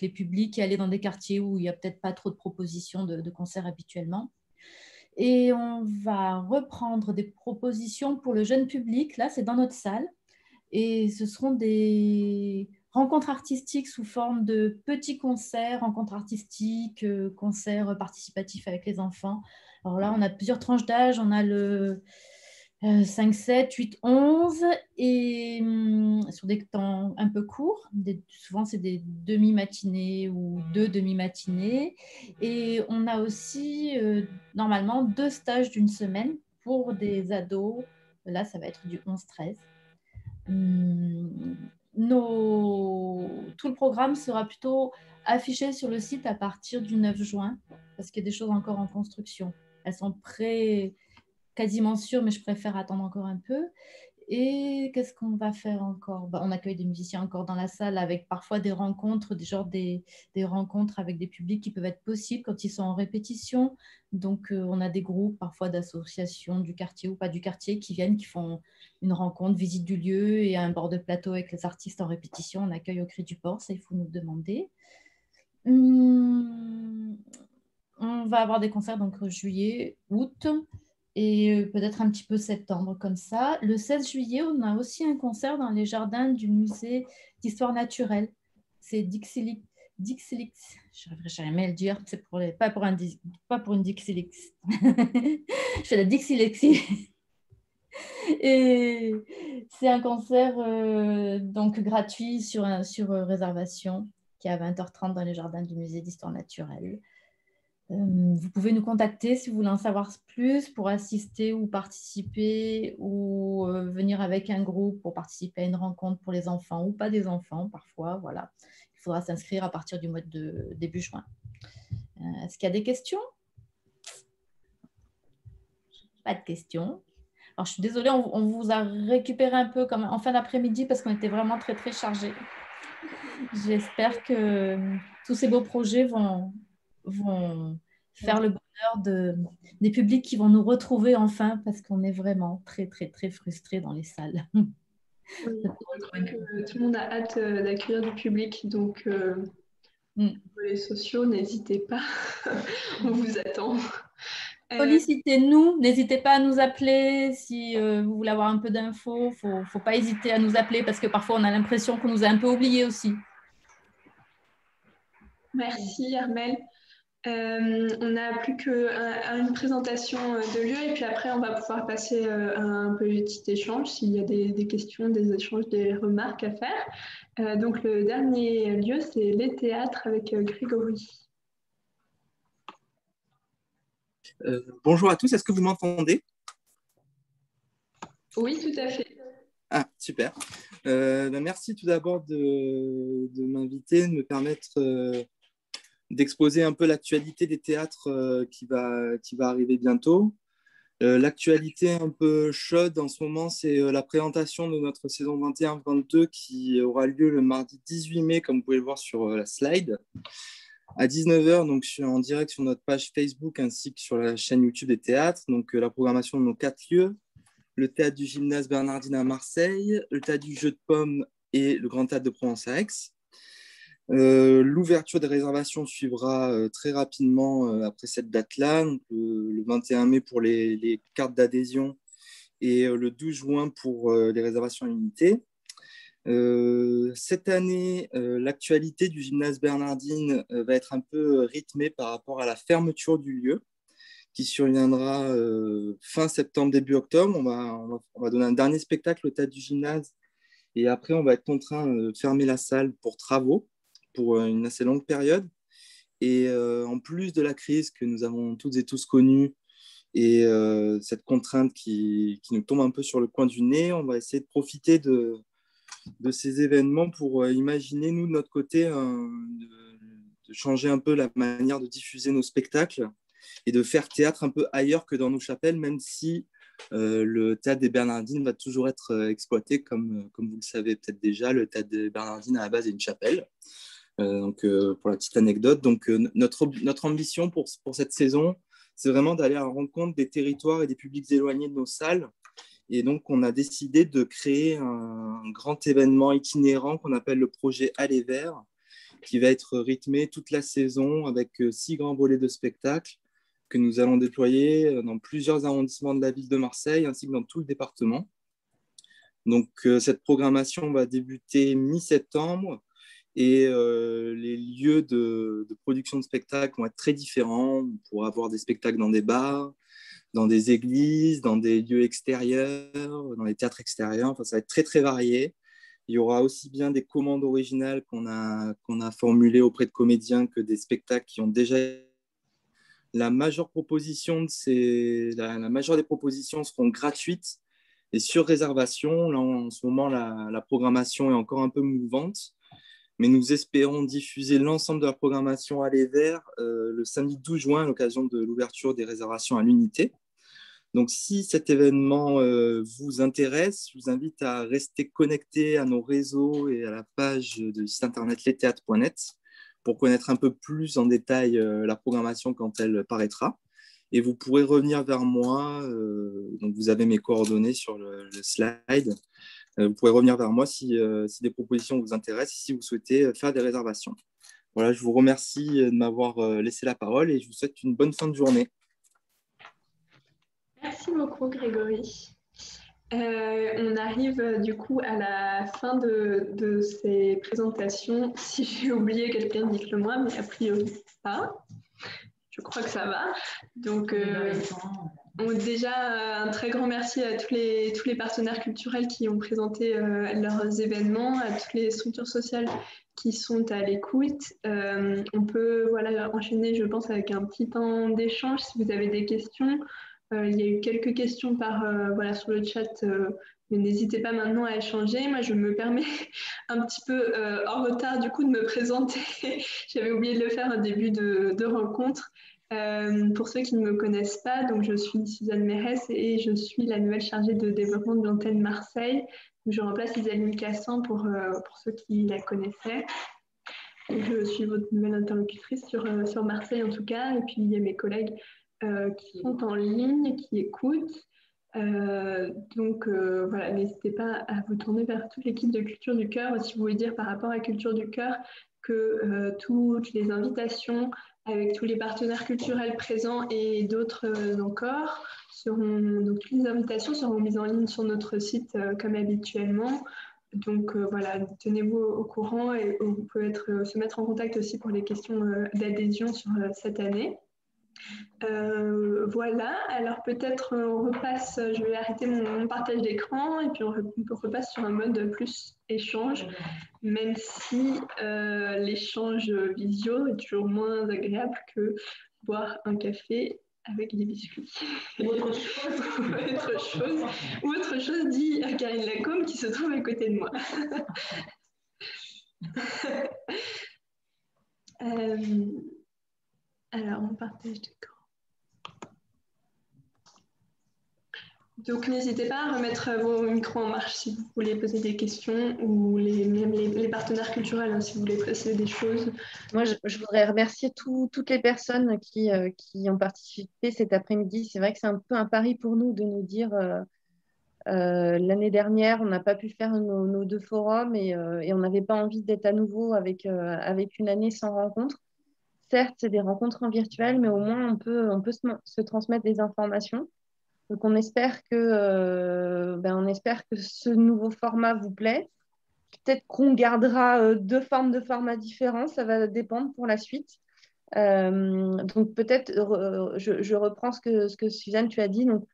les publics et aller dans des quartiers où il n'y a peut-être pas trop de propositions de concerts habituellement. Et on va reprendre des propositions pour le jeune public. Là, c'est dans notre salle. Et ce seront des rencontres artistiques sous forme de petits concerts, rencontres artistiques, concerts participatifs avec les enfants. Alors là, on a plusieurs tranches d'âge. On a le 5, 7, 8, 11 et sur des temps un peu courts. Souvent, c'est des demi-matinées ou 2 demi-matinées. Et on a aussi normalement 2 stages d'une semaine pour des ados. Là, ça va être du 11-13. Tout le programme sera plutôt affiché sur le site à partir du 9 juin parce qu'il y a des choses encore en construction. Elles sont quasiment sûres, mais je préfère attendre encore un peu. Et qu'est-ce qu'on va faire encore? On accueille des musiciens encore dans la salle avec parfois des rencontres, des rencontres avec des publics qui peuvent être possibles quand ils sont en répétition. Donc, on a des groupes parfois d'associations du quartier ou pas du quartier qui viennent, qui font une rencontre, visite du lieu et un bord de plateau avec les artistes en répétition. On accueille au Cri du Port, ça il faut nous demander. On va avoir des concerts donc juillet, août et peut-être un petit peu septembre comme ça. Le 16 juillet, on a aussi un concert dans les jardins du musée d'histoire naturelle. C'est Dixilix. Je n'arriverai jamais à le dire, c'est pas pour une Dixilix. Je fais la Dixilexie. Et c'est un concert donc gratuit sur réservation qui est à 20h30 dans les jardins du musée d'histoire naturelle. Vous pouvez nous contacter si vous voulez en savoir plus pour assister ou participer ou venir avec un groupe pour participer à une rencontre pour les enfants ou pas des enfants parfois. Voilà. Il faudra s'inscrire à partir du mois de début juin. Est-ce qu'il y a des questions? Pas de questions. Alors, je suis désolée, on vous a récupéré un peu comme en fin d'après-midi parce qu'on était vraiment très, très chargés. J'espère que tous ces beaux projets vont faire le bonheur des publics qui vont nous retrouver enfin parce qu'on est vraiment très, très, très frustrés dans les salles.
Oui, je crois que tout le monde a hâte d'accueillir du public, donc les sociaux, n'hésitez pas, on vous attend.
Sollicitez-nous, n'hésitez pas à nous appeler si vous voulez avoir un peu d'infos. Faut pas hésiter à nous appeler parce que parfois on a l'impression qu'on nous a un peu oubliés aussi.
Merci Armelle. On n'a plus qu'une présentation de lieu et puis après on va pouvoir passer à un petit échange s'il y a des questions, des échanges, des remarques à faire. Donc le dernier lieu c'est les théâtres avec Grégory.
Bonjour à tous, est-ce que vous m'entendez?
Oui, tout à fait.
Ah, super. Merci tout d'abord de m'inviter, de me permettre d'exposer un peu l'actualité des théâtres qui va arriver bientôt. L'actualité un peu chaude en ce moment, c'est la présentation de notre saison 21-22 qui aura lieu le mardi 18 mai, comme vous pouvez le voir sur la slide. À 19h, donc je suis en direct sur notre page Facebook ainsi que sur la chaîne YouTube des théâtres. Donc la programmation de nos 4 lieux, le théâtre du Gymnase Bernardine à Marseille, le théâtre du Jeu de Pommes et le Grand Théâtre de Provence à Aix. L'ouverture des réservations suivra très rapidement après cette date-là, donc le 21 mai pour les cartes d'adhésion et le 12 juin pour les réservations limitées. Cette année, l'actualité du Gymnase Bernardine va être un peu rythmée par rapport à la fermeture du lieu qui surviendra fin septembre, début octobre. On va donner un dernier spectacle au théâtre du Gymnase et après on va être contraint de fermer la salle pour travaux pour une assez longue période. Et en plus de la crise que nous avons toutes et tous connue et cette contrainte qui nous tombe un peu sur le coin du nez, on va essayer de profiter de ces événements pour imaginer, nous, de notre côté, de changer un peu la manière de diffuser nos spectacles et de faire théâtre un peu ailleurs que dans nos chapelles, même si le théâtre des Bernardines va toujours être exploité, comme vous le savez peut-être déjà, le théâtre des Bernardines à la base est une chapelle. Donc, pour la petite anecdote, donc, notre ambition pour cette saison, c'est vraiment d'aller à la rencontre des territoires et des publics éloignés de nos salles. Et donc, on a décidé de créer un grand événement itinérant qu'on appelle le projet Aller Vers, qui va être rythmé toute la saison avec 6 grands volets de spectacles que nous allons déployer dans plusieurs arrondissements de la ville de Marseille, ainsi que dans tout le département. Donc, cette programmation va débuter mi-septembre et les lieux de production de spectacles vont être très différents. On pourra avoir des spectacles dans des bars, dans des églises, dans des lieux extérieurs, dans les théâtres extérieurs. Enfin, ça va être très, très varié. Il y aura aussi bien des commandes originales qu'on a formulées auprès de comédiens que des spectacles qui ont déjà... La majeure des propositions seront gratuites et sur réservation. Là, en ce moment, la programmation est encore un peu mouvante, mais nous espérons diffuser l'ensemble de la programmation Aller Vers le samedi 12 juin à l'occasion de l'ouverture des réservations à l'unité. Donc, si cet événement vous intéresse, je vous invite à rester connecté à nos réseaux et à la page du site internet lestheatres.net pour connaître un peu plus en détail la programmation quand elle paraîtra. Et vous pourrez revenir vers moi. Donc, vous avez mes coordonnées sur le slide. Vous pourrez revenir vers moi si des propositions vous intéressent, si vous souhaitez faire des réservations. Voilà, je vous remercie de m'avoir laissé la parole et je vous souhaite une bonne fin de journée.
Merci beaucoup, Grégory. On arrive du coup à la fin de ces présentations. Si j'ai oublié quelqu'un, dites-le moi, mais a priori pas. Je crois que ça va. Donc, déjà, un très grand merci à tous les partenaires culturels qui ont présenté leurs événements, à toutes les structures sociales qui sont à l'écoute. On peut enchaîner, je pense, avec un petit temps d'échange si vous avez des questions. Il y a eu quelques questions sur le chat, mais n'hésitez pas maintenant à échanger. Moi, je me permets un petit peu en retard du coup de me présenter. J'avais oublié de le faire au début de rencontre. Pour ceux qui ne me connaissent pas, donc je suis Suzanne Mérès et je suis la nouvelle chargée de développement de l'antenne Marseille. Je remplace Isaline Cassan pour ceux qui la connaissaient. Donc, je suis votre nouvelle interlocutrice sur Marseille en tout cas, et puis il y a mes collègues qui sont en ligne, qui écoutent. Voilà, n'hésitez pas à vous tourner vers toute l'équipe de Culture du Cœur. Si vous voulez dire par rapport à Culture du Cœur que toutes les invitations avec tous les partenaires culturels présents et d'autres encore donc toutes les invitations seront mises en ligne sur notre site comme habituellement. Donc voilà, tenez-vous au courant et vous pouvez se mettre en contact aussi pour les questions d'adhésion sur cette année. Voilà, alors peut-être on repasse, je vais arrêter mon partage d'écran et puis on repasse sur un mode plus échange, même si l'échange visio est toujours moins agréable que boire un café avec des biscuits. Ou autre chose, dit Karine Lacombe qui se trouve à côté de moi. Alors, on partage d'écran. Donc, n'hésitez pas à remettre vos micros en marche si vous voulez poser des questions ou même les partenaires culturels, hein, si vous voulez préciser des choses.
Moi, je voudrais remercier toutes les personnes qui ont participé cet après-midi. C'est vrai que c'est un peu un pari pour nous de nous dire l'année dernière, on n'a pas pu faire nos 2 forums et on n'avait pas envie d'être à nouveau avec une année sans rencontre. Certes, c'est des rencontres en virtuel, mais au moins on peut se transmettre des informations. Donc, on espère que ce nouveau format vous plaît. Peut-être qu'on gardera 2 formes de formats différents, ça va dépendre pour la suite. Donc, peut-être, je reprends ce que Suzanne, tu as dit. Donc,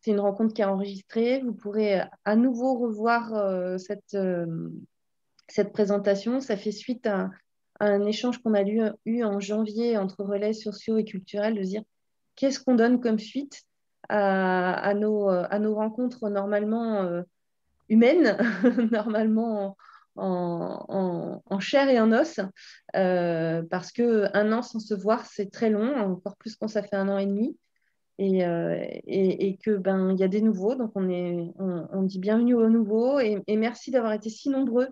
c'est une rencontre qui est enregistrée. Vous pourrez à nouveau revoir cette présentation. Ça fait suite à un échange qu'on a eu en janvier entre relais sociaux et culturels, de dire qu'est-ce qu'on donne comme suite à nos rencontres normalement humaines, normalement en chair et en os, parce qu'un an sans se voir, c'est très long, encore plus quand ça fait 1 an et demi, et que il y a des nouveaux, donc on dit bienvenue aux nouveaux, et merci d'avoir été si nombreux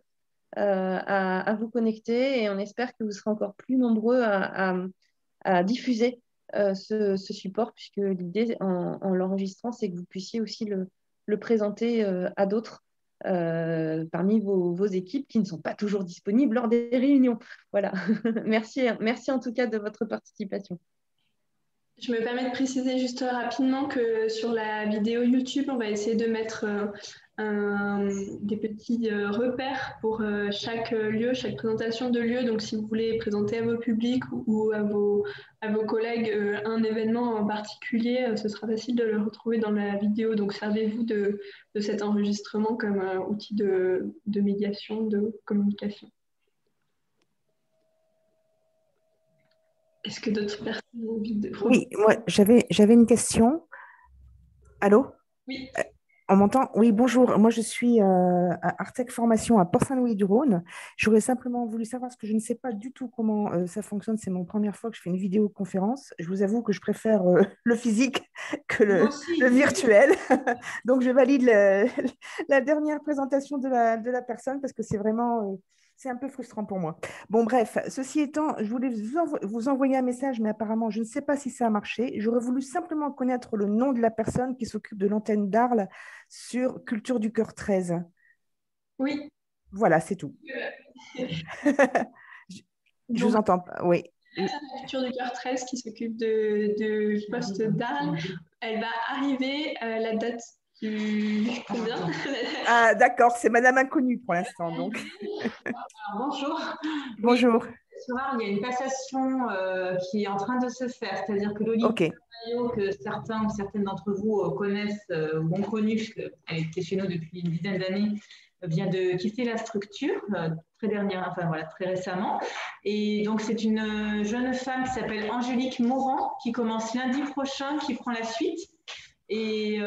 à vous connecter, et on espère que vous serez encore plus nombreux à diffuser ce support, puisque l'idée en l'enregistrant, c'est que vous puissiez aussi le présenter à d'autres parmi vos équipes qui ne sont pas toujours disponibles lors des réunions. Voilà. Merci en tout cas de votre participation.
Je me permets de préciser juste rapidement que sur la vidéo YouTube, on va essayer de mettre des petits repères pour chaque lieu, chaque présentation de lieu. Donc, si vous voulez présenter à vos publics ou à vos collègues un événement en particulier, ce sera facile de le retrouver dans la vidéo. Donc, servez-vous de cet enregistrement comme outil de médiation, de communication. Est-ce que d'autres personnes ont envie de...
Oui, moi, j'avais une question. Allô?
Oui.
On m'entend? Oui, bonjour. Moi, je suis à Artec Formation à Port-Saint-Louis-du-Rhône. J'aurais simplement voulu savoir, parce que je ne sais pas du tout comment ça fonctionne. C'est mon première fois que je fais une vidéoconférence. Je vous avoue que je préfère le physique que le virtuel. Donc, je valide la dernière présentation de la personne parce que c'est vraiment... c'est un peu frustrant pour moi. Bon, bref, ceci étant, je voulais vous envoyer un message, mais apparemment, je ne sais pas si ça a marché. J'aurais voulu simplement connaître le nom de la personne qui s'occupe de l'antenne d'Arles sur Culture du Cœur 13.
Oui.
Voilà, c'est tout. Je vous entends pas, oui.
La Culture du Cœur 13 qui s'occupe du poste d'Arles, elle va arriver à la date du combien?
Ah, d'accord, c'est Madame Inconnue pour l'instant, donc.
Alors, bonjour.
Bonjour.
Oui, sur Arles, il y a une passation qui est en train de se faire, c'est-à-dire que l'Olivier Maillot, que certains ou certaines d'entre vous connaissent ou ont connu, puisqu'elle était chez nous depuis une dizaine d'années, vient de quitter la structure très récemment. Et donc, c'est une jeune femme qui s'appelle Angélique Morand, qui commence lundi prochain, qui prend la suite. Et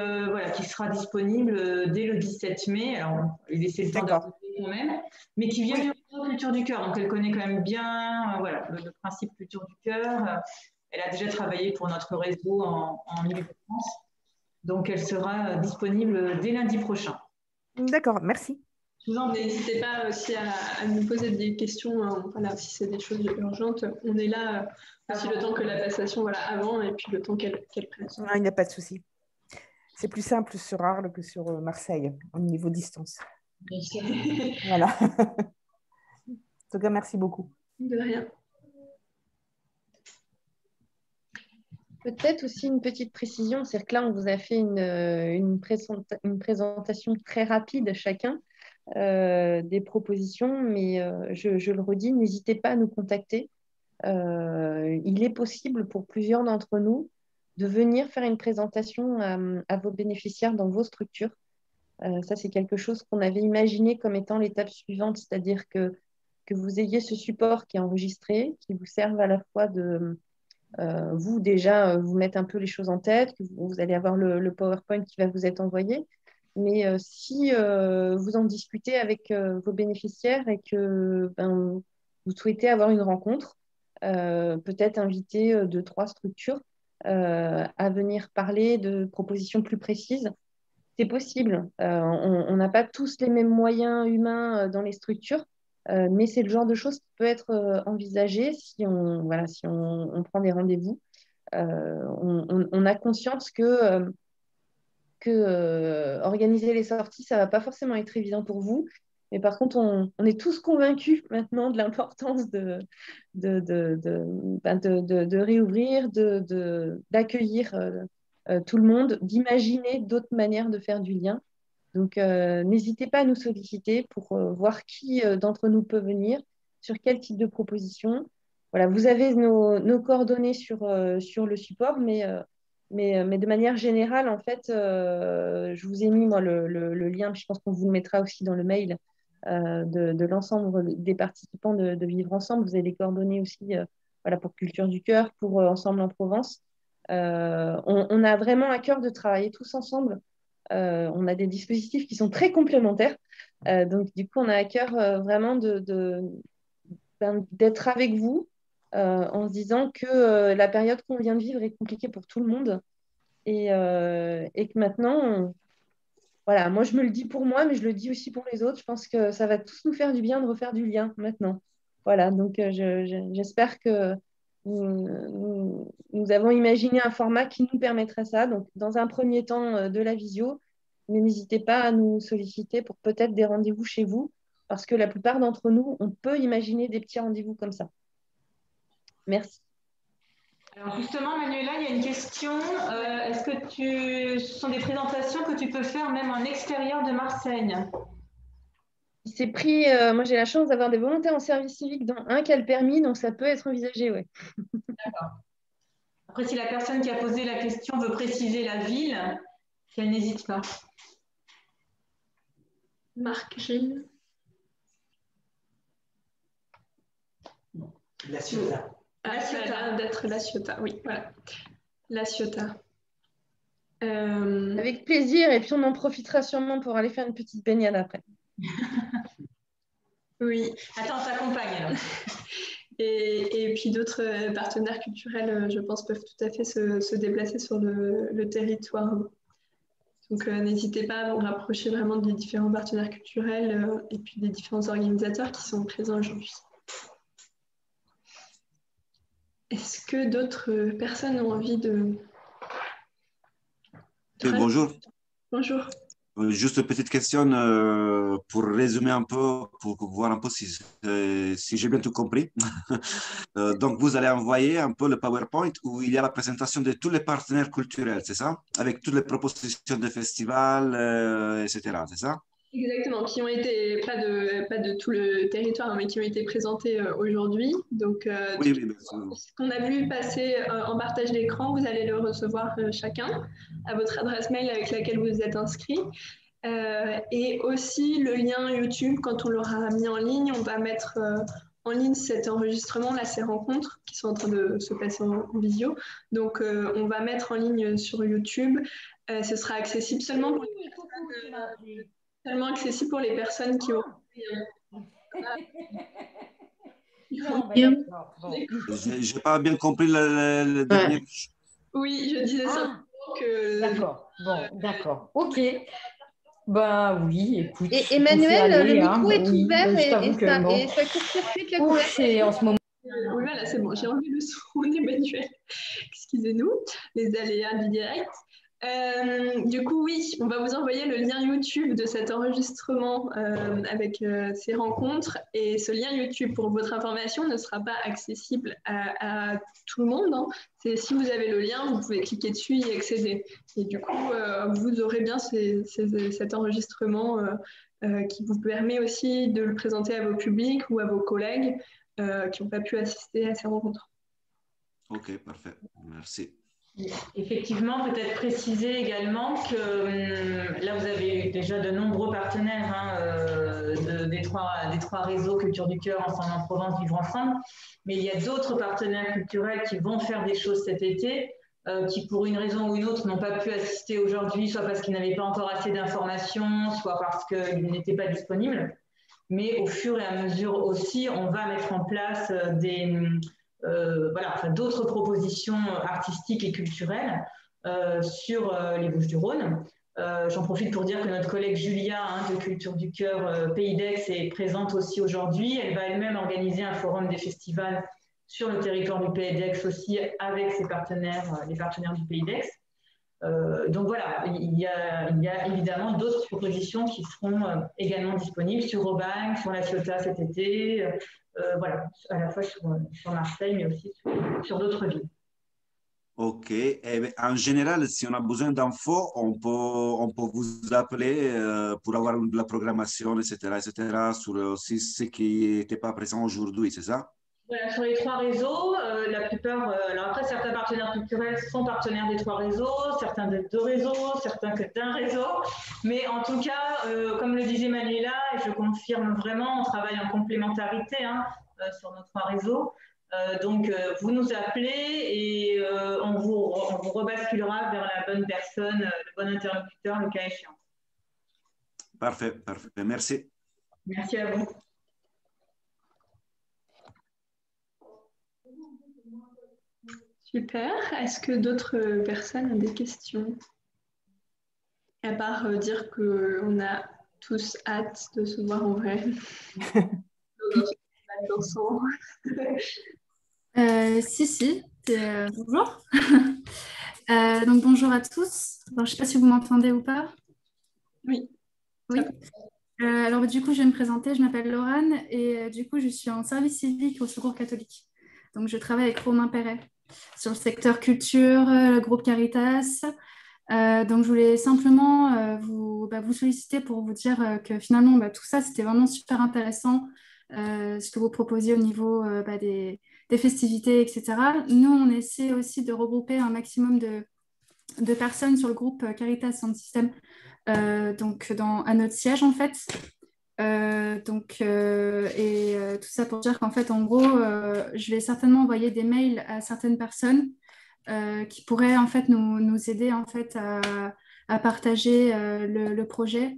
qui sera disponible dès le 17 mai. Alors, on va lui laisser le temps d'arriver quand même, mais qui vient du réseau Culture du Cœur. Donc, elle connaît quand même bien le principe Culture du Cœur. Elle a déjà travaillé pour notre réseau en Ile-de-France. Donc, elle sera disponible dès lundi prochain.
D'accord, merci.
Je vous en prie, n'hésitez pas aussi à nous poser des questions. Si c'est des choses urgentes, on est là aussi le temps que la passation avant et puis le temps qu'elle prenne.
Non, il n'y a pas de souci. C'est plus simple sur Arles que sur Marseille, au niveau distance. Voilà. En tout cas, merci beaucoup.
De rien.
Peut-être aussi une petite précision, c'est que là, on vous a fait une présentation très rapide chacun des propositions, mais je le redis, n'hésitez pas à nous contacter. Il est possible pour plusieurs d'entre nous de venir faire une présentation à vos bénéficiaires dans vos structures. Ça, c'est quelque chose qu'on avait imaginé comme étant l'étape suivante, c'est-à-dire que vous ayez ce support qui est enregistré, qui vous serve à la fois de vous déjà vous mettre un peu les choses en tête, que vous allez avoir le PowerPoint qui va vous être envoyé, mais si vous en discutez avec vos bénéficiaires et que vous souhaitez avoir une rencontre, peut-être inviter 2-3 structures à venir parler de propositions plus précises, c'est possible. On n'a pas tous les mêmes moyens humains dans les structures, mais c'est le genre de choses qui peut être envisagé si on prend des rendez-vous. On a conscience que organiser les sorties, ça ne va pas forcément être évident pour vous. Mais par contre, on est tous convaincus maintenant de l'importance de réouvrir, d'accueillir tout le monde, d'imaginer d'autres manières de faire du lien. Donc, n'hésitez pas à nous solliciter pour voir qui d'entre nous peut venir, sur quel type de proposition. Voilà, vous avez nos coordonnées sur le support, mais de manière générale, en fait, je vous ai mis moi, le lien, je pense qu'on vous le mettra aussi dans le mail de l'ensemble des participants de Vivre Ensemble. Vous avez les coordonnées aussi pour Culture du Cœur, pour Ensemble en Provence. On a vraiment à cœur de travailler tous ensemble. On a des dispositifs qui sont très complémentaires. Donc, du coup, on a à cœur vraiment d'être avec vous en se disant que la période qu'on vient de vivre est compliquée pour tout le monde et que maintenant, voilà, moi, je me le dis pour moi, mais je le dis aussi pour les autres. Je pense que ça va tous nous faire du bien de refaire du lien maintenant. Voilà, donc j'espère que nous avons imaginé un format qui nous permettrait ça. Donc, dans un premier temps, de la visio, mais n'hésitez pas à nous solliciter pour peut-être des rendez-vous chez vous, parce que la plupart d'entre nous, on peut imaginer des petits rendez-vous comme ça. Merci.
Alors justement, Manuela, il y a une question. Est-ce que ce sont des présentations que tu peux faire même en extérieur de Marseille?
C'est pris, moi j'ai la chance d'avoir des volontaires en service civique dans un qui a le permis, donc ça peut être envisagé, oui.
D'accord. Après, si la personne qui a posé la question veut préciser la ville, qu'elle n'hésite pas.
Marc, Gilles.
La Ciotat.
Ah, ça a l'air d'être La Ciotat, oui, voilà. La Ciotat.
Avec plaisir, et puis on en profitera sûrement pour aller faire une petite baignade après.
Oui. Attends, on t'accompagne. Et puis d'autres partenaires culturels, je pense, peuvent tout à fait se déplacer sur le territoire. Donc n'hésitez pas à vous rapprocher vraiment des différents partenaires culturels et puis des différents organisateurs qui sont présents aujourd'hui. Est-ce que d'autres personnes ont envie de...
Bonjour.
Bonjour.
Juste une petite question pour résumer un peu, pour voir un peu si j'ai bien tout compris. Donc, vous allez envoyer un peu le PowerPoint où il y a la présentation de tous les partenaires culturels, c'est ça? Avec toutes les propositions de festivals, etc., c'est ça?
Exactement, qui ont été, pas de tout le territoire, mais qui ont été présentés aujourd'hui. Donc,
oui,
ce qu'on a vu passer en partage d'écran, vous allez le recevoir chacun à votre adresse mail avec laquelle vous êtes inscrit. Et aussi le lien YouTube, quand on l'aura mis en ligne, on va mettre en ligne cet enregistrement, là, ces rencontres qui sont en train de se passer en visio. Donc, on va mettre en ligne sur YouTube. Ce sera accessible seulement pour les personnes... Tellement accessible pour les personnes qui ont...
J'ai pas bien compris le dernier.
Oui, je disais simplement que...
D'accord, bon, d'accord, ok. Bah oui, écoute.
Et Emmanuel, le micro est ouvert
et
ça court-circuite la couverture.
En ce moment.
Oui, voilà, c'est bon, j'ai enlevé le son d'Emmanuel. Excusez-nous, les aléas du direct. Du coup, oui, on va vous envoyer le lien YouTube de cet enregistrement avec ces rencontres. Et ce lien YouTube, pour votre information, ne sera pas accessible à tout le monde. Hein. Si vous avez le lien, vous pouvez cliquer dessus et y accéder. Et du coup, vous aurez bien cet enregistrement qui vous permet aussi de le présenter à vos publics ou à vos collègues qui n'ont pas pu assister à ces rencontres.
Ok, parfait. Merci.
Effectivement, peut-être préciser également que là, vous avez eu déjà de nombreux partenaires des trois réseaux Culture du Cœur, Ensemble en Provence, Vivre Ensemble, mais il y a d'autres partenaires culturels qui vont faire des choses cet été, qui pour une raison ou une autre n'ont pas pu assister aujourd'hui, soit parce qu'ils n'avaient pas encore assez d'informations, soit parce qu'ils n'étaient pas disponibles. Mais au fur et à mesure aussi, on va mettre en place d'autres propositions artistiques et culturelles sur les Bouches-du-Rhône. J'en profite pour dire que notre collègue Julia de Culture du Cœur Pays d'Aix est présente aussi aujourd'hui. Elle va elle-même organiser un forum des festivals sur le territoire du Pays d'Aix aussi avec ses partenaires, les partenaires du Pays d'Aix. Donc voilà, il y a évidemment d'autres propositions qui seront également disponibles sur Aubagne, sur La Ciotat cet été, voilà, à la fois sur Marseille, mais aussi sur d'autres villes.
Ok. Et en général, si on a besoin d'infos, on peut vous appeler pour avoir de la programmation, etc., sur aussi ce qui n'était pas présent aujourd'hui, c'est ça?
Voilà, sur les trois réseaux, la plupart, alors après certains partenaires culturels sont partenaires des trois réseaux, certains de deux réseaux, certains que d'un réseau, mais en tout cas, comme le disait Manuela, et je confirme vraiment, on travaille en complémentarité sur nos trois réseaux, donc vous nous appelez et on vous rebasculera vers la bonne personne, le bon interlocuteur, le cas échéant.
Parfait, parfait, merci.
Merci à vous.
Super. Est-ce que d'autres personnes ont des questions? À part dire qu'on a tous hâte de se voir en vrai.
Si. Bonjour. Donc bonjour à tous. Alors, je ne sais pas si vous m'entendez ou pas.
Oui.
Oui. Alors du coup, je vais me présenter. Je m'appelle Laurane et du coup, je suis en service civique au Secours catholique. Donc, je travaille avec Romain Perret sur le secteur culture, le groupe Caritas. Donc, je voulais simplement vous solliciter pour vous dire que finalement, tout ça, c'était vraiment super intéressant, ce que vous proposiez au niveau des festivités, etc. Nous, on essaie aussi de regrouper un maximum de personnes sur le groupe Caritas Sound System, à notre siège, en fait. Tout ça pour dire qu'en fait, en gros, je vais certainement envoyer des mails à certaines personnes qui pourrait en fait nous aider en fait à partager le projet,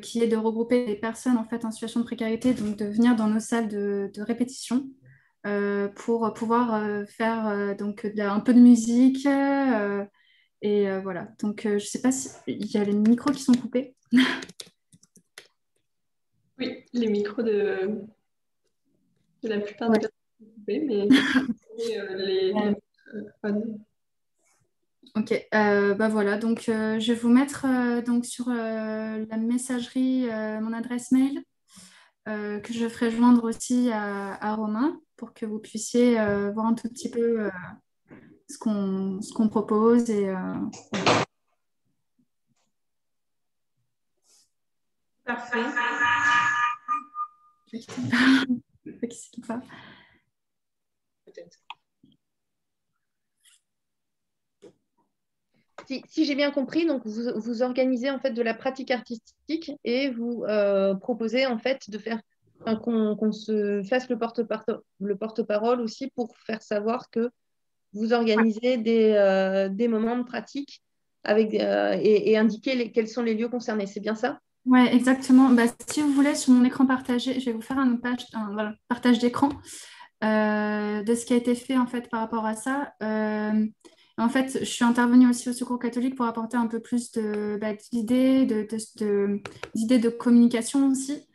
qui est de regrouper les personnes en fait en situation de précarité, donc de venir dans nos salles de répétition pour pouvoir faire donc un peu de musique. Et voilà, donc je ne sais pas s'il y a les micros qui sont coupés.
Oui, les micros de la plupart des personnes sont coupés, mais
Ok, bah voilà, donc je vais vous mettre donc sur la messagerie mon adresse mail que je ferai joindre aussi à Romain pour que vous puissiez voir un tout petit peu ce qu'on propose. Et,
Parfait.
Peut-être.
Si j'ai bien compris, donc vous organisez en fait de la pratique artistique et vous proposez en fait de faire qu'on se fasse le porte-parole aussi pour faire savoir que vous organisez des moments de pratique avec, et indiquer quels sont les lieux concernés. C'est bien ça?
Oui, exactement. Bah, si vous voulez, sur mon écran partagé, je vais vous faire un partage d'écran de ce qui a été fait en fait par rapport à ça. En fait, je suis intervenue aussi au Secours catholique pour apporter un peu plus d'idées, d'idées de communication aussi.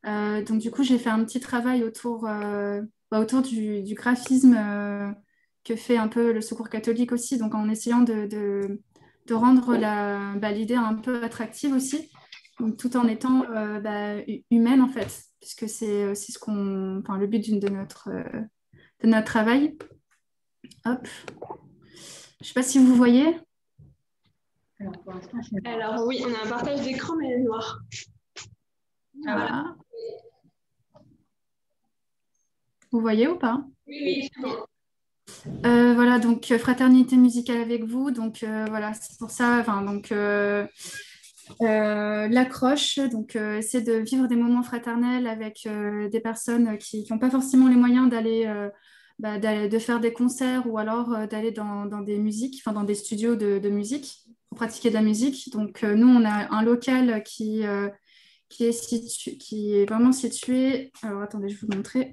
Donc, du coup, j'ai fait un petit travail autour du graphisme que fait un peu le Secours catholique aussi, donc en essayant de rendre l'idée un peu attractive aussi, donc, tout en étant humaine en fait, puisque c'est aussi le but de notre travail. Hop. Je ne sais pas si vous voyez.
Alors oui, on a un partage d'écran, mais noir.
Voilà. Vous voyez ou pas?
Oui, c'est bon.
Voilà, donc fraternité musicale avec vous. Donc voilà, c'est pour ça. L'accroche, donc essayer de vivre des moments fraternels avec des personnes qui n'ont pas forcément les moyens de faire des concerts ou alors d'aller dans des musiques, dans des studios de musique pour pratiquer de la musique. Donc nous, on a un local qui est vraiment situé. Alors attendez, je vais vous montrer.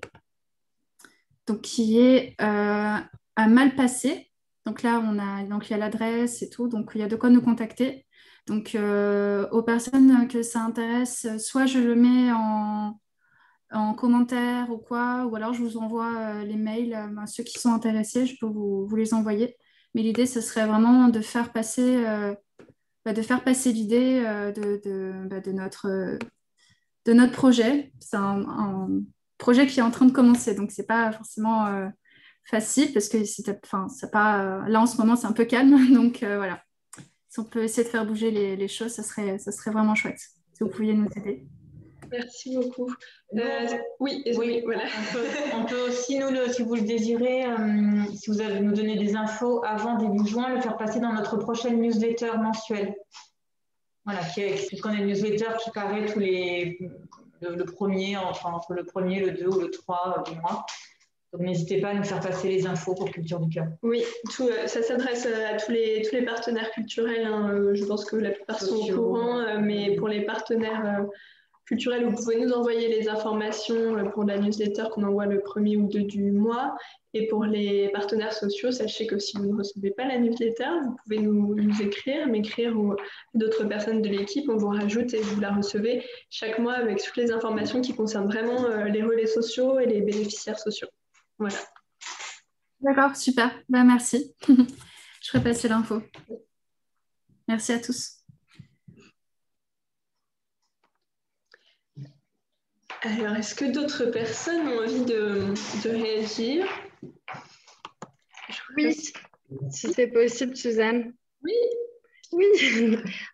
Donc qui est à Malpasset. Donc là, il y a l'adresse et tout, donc il y a de quoi nous contacter. Donc, aux personnes que ça intéresse, soit je le mets en commentaire ou quoi, ou alors je vous envoie les mails. Ceux qui sont intéressés, je peux vous les envoyer. Mais l'idée, ce serait vraiment de faire passer l'idée de notre projet. C'est un projet qui est en train de commencer, donc c'est pas forcément facile parce que c'est pas, là en ce moment, c'est un peu calme. Donc voilà. Si on peut essayer de faire bouger les choses, ça serait vraiment chouette. Si vous pouviez nous aider.
Merci beaucoup. Oui, voilà.
On peut aussi, si vous le désirez, si vous avez nous donner des infos avant début juin, le faire passer dans notre prochaine newsletter mensuelle. Voilà, puisqu'on a une newsletter qui paraît le premier, entre le 1er, le 2 ou le 3 du mois. Donc n'hésitez pas à nous faire passer les infos pour Culture du Cœur.
Oui, ça s'adresse à tous les partenaires culturels. Hein. Je pense que la plupart sont au courant, mais pour les partenaires culturels, vous pouvez nous envoyer les informations pour la newsletter qu'on envoie le 1er ou 2 du mois. Et pour les partenaires sociaux, sachez que si vous ne recevez pas la newsletter, vous pouvez nous m'écrire ou d'autres personnes de l'équipe, on vous rajoute et vous la recevez chaque mois avec toutes les informations qui concernent vraiment les relais sociaux et les bénéficiaires sociaux. Voilà.
D'accord, super. Merci. Je ferai passer l'info. Merci à tous.
Alors, est-ce que d'autres personnes ont envie de réagir?
Oui, si c'est possible, Suzanne.
Oui.
Oui,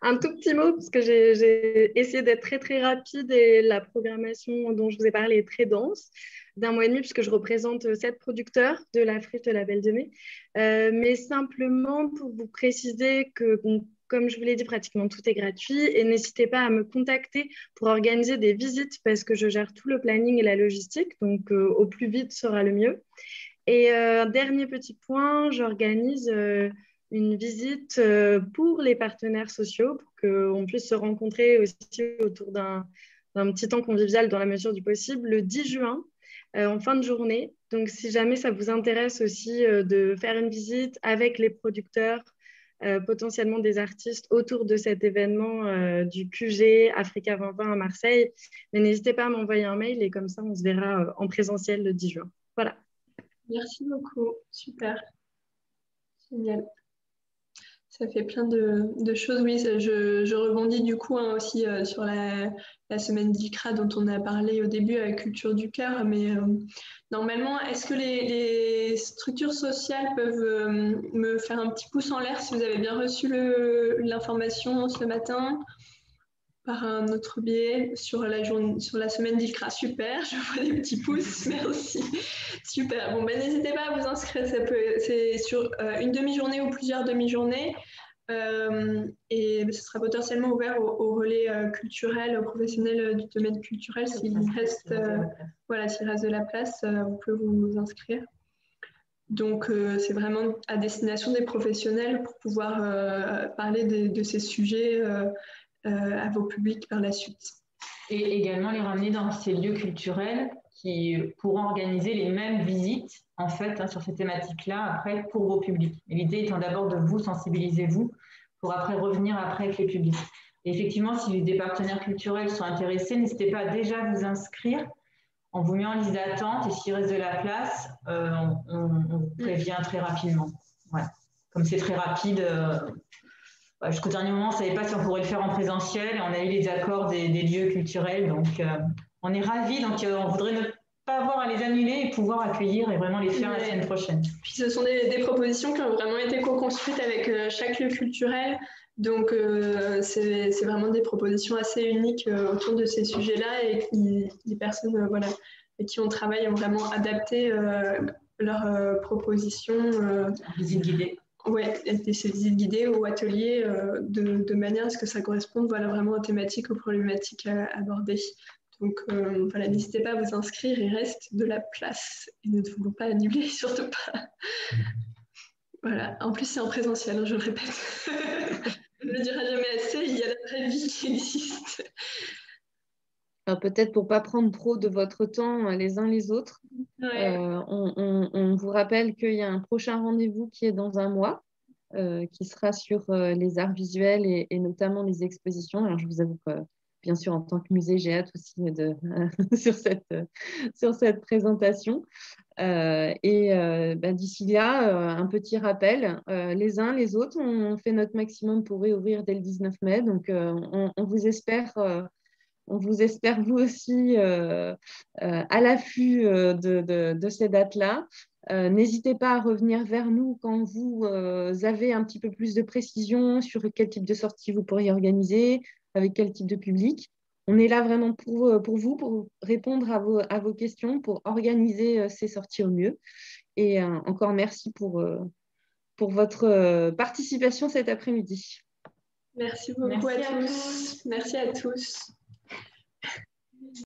un tout petit mot, parce que j'ai essayé d'être très, très rapide et la programmation dont je vous ai parlé est très dense, d'1 mois et demi, puisque je représente 7 producteurs de la Friche de la Belle de Mai. Mais simplement pour vous préciser que, bon, comme je vous l'ai dit, pratiquement tout est gratuit et n'hésitez pas à me contacter pour organiser des visites parce que je gère tout le planning et la logistique, donc au plus vite sera le mieux. Et dernier petit point, j'organise une visite pour les partenaires sociaux pour qu'on puisse se rencontrer aussi autour d'un petit temps convivial dans la mesure du possible le 10 juin en fin de journée. Donc, si jamais ça vous intéresse aussi de faire une visite avec les producteurs, potentiellement des artistes autour de cet événement du QG Africa 2020 à Marseille, mais n'hésitez pas à m'envoyer un mail et comme ça, on se verra en présentiel le 10 juin. Voilà.
Merci beaucoup. Super. Génial. Ça fait plein de choses. Oui, je rebondis du coup aussi sur la semaine d'ILCRA dont on a parlé au début avec Culture du Cœur. Mais normalement, est-ce que les structures sociales peuvent me faire un petit pouce en l'air si vous avez bien reçu l'information ce matin par un autre biais sur la semaine d'ILCRA? Super, je vois des petits pouces, merci. Super, bon, ben, n'hésitez pas à vous inscrire, c'est sur une demi-journée ou plusieurs demi-journées. Et ce sera potentiellement ouvert aux relais culturels, aux professionnels du domaine culturel. S'il reste de la place, vous pouvez vous inscrire. Donc, c'est vraiment à destination des professionnels pour pouvoir parler de ces sujets à vos publics par la suite.
Et également les ramener dans ces lieux culturels qui pourront organiser les mêmes visites en fait sur ces thématiques-là après pour vos publics. L'idée étant d'abord de vous sensibiliser vous pour après revenir après avec les publics. Et effectivement, si des partenaires culturels sont intéressés, n'hésitez pas à déjà vous inscrire. On vous met en liste d'attente et s'il reste de la place, on vous prévient très rapidement. Ouais. Comme c'est très rapide. Jusqu'au dernier moment, on ne savait pas si on pourrait le faire en présentiel et on a eu les accords des lieux culturels. Donc, on est ravis. Donc, on voudrait ne pas avoir à les annuler et pouvoir accueillir et vraiment les faire la semaine prochaine.
Puis, ce sont des propositions qui ont vraiment été co-construites avec chaque lieu culturel. Donc, c'est vraiment des propositions assez uniques autour de ces sujets-là et les personnes avec qui on travaille ont vraiment adapté leurs propositions.
Visite guidée.
Oui, ces visites guidées ou ateliers de manière à ce que ça corresponde vraiment aux thématiques, aux problématiques abordées. Donc n'hésitez pas à vous inscrire, il reste de la place et ne voulons pas annuler, surtout pas. Voilà, en plus c'est en présentiel, je le répète. On ne le dira jamais assez, il y a la vraie vie qui existe.
Alors peut-être pour ne pas prendre trop de votre temps les uns les autres, on vous rappelle qu'il y a un prochain rendez-vous qui est dans un mois, qui sera sur les arts visuels et notamment les expositions. Alors je vous avoue que bien sûr en tant que musée, j'ai hâte aussi sur cette présentation. D'ici là, un petit rappel, les uns les autres, on fait notre maximum pour réouvrir dès le 19 mai, donc on vous espère... On vous espère, vous aussi, à l'affût de ces dates-là. N'hésitez pas à revenir vers nous quand vous avez un petit peu plus de précision sur quel type de sortie vous pourriez organiser, avec quel type de public. On est là vraiment pour vous, pour répondre à vos questions, pour organiser ces sorties au mieux. Et encore merci pour votre participation cet après-midi.
Merci beaucoup à tous. Merci à tous.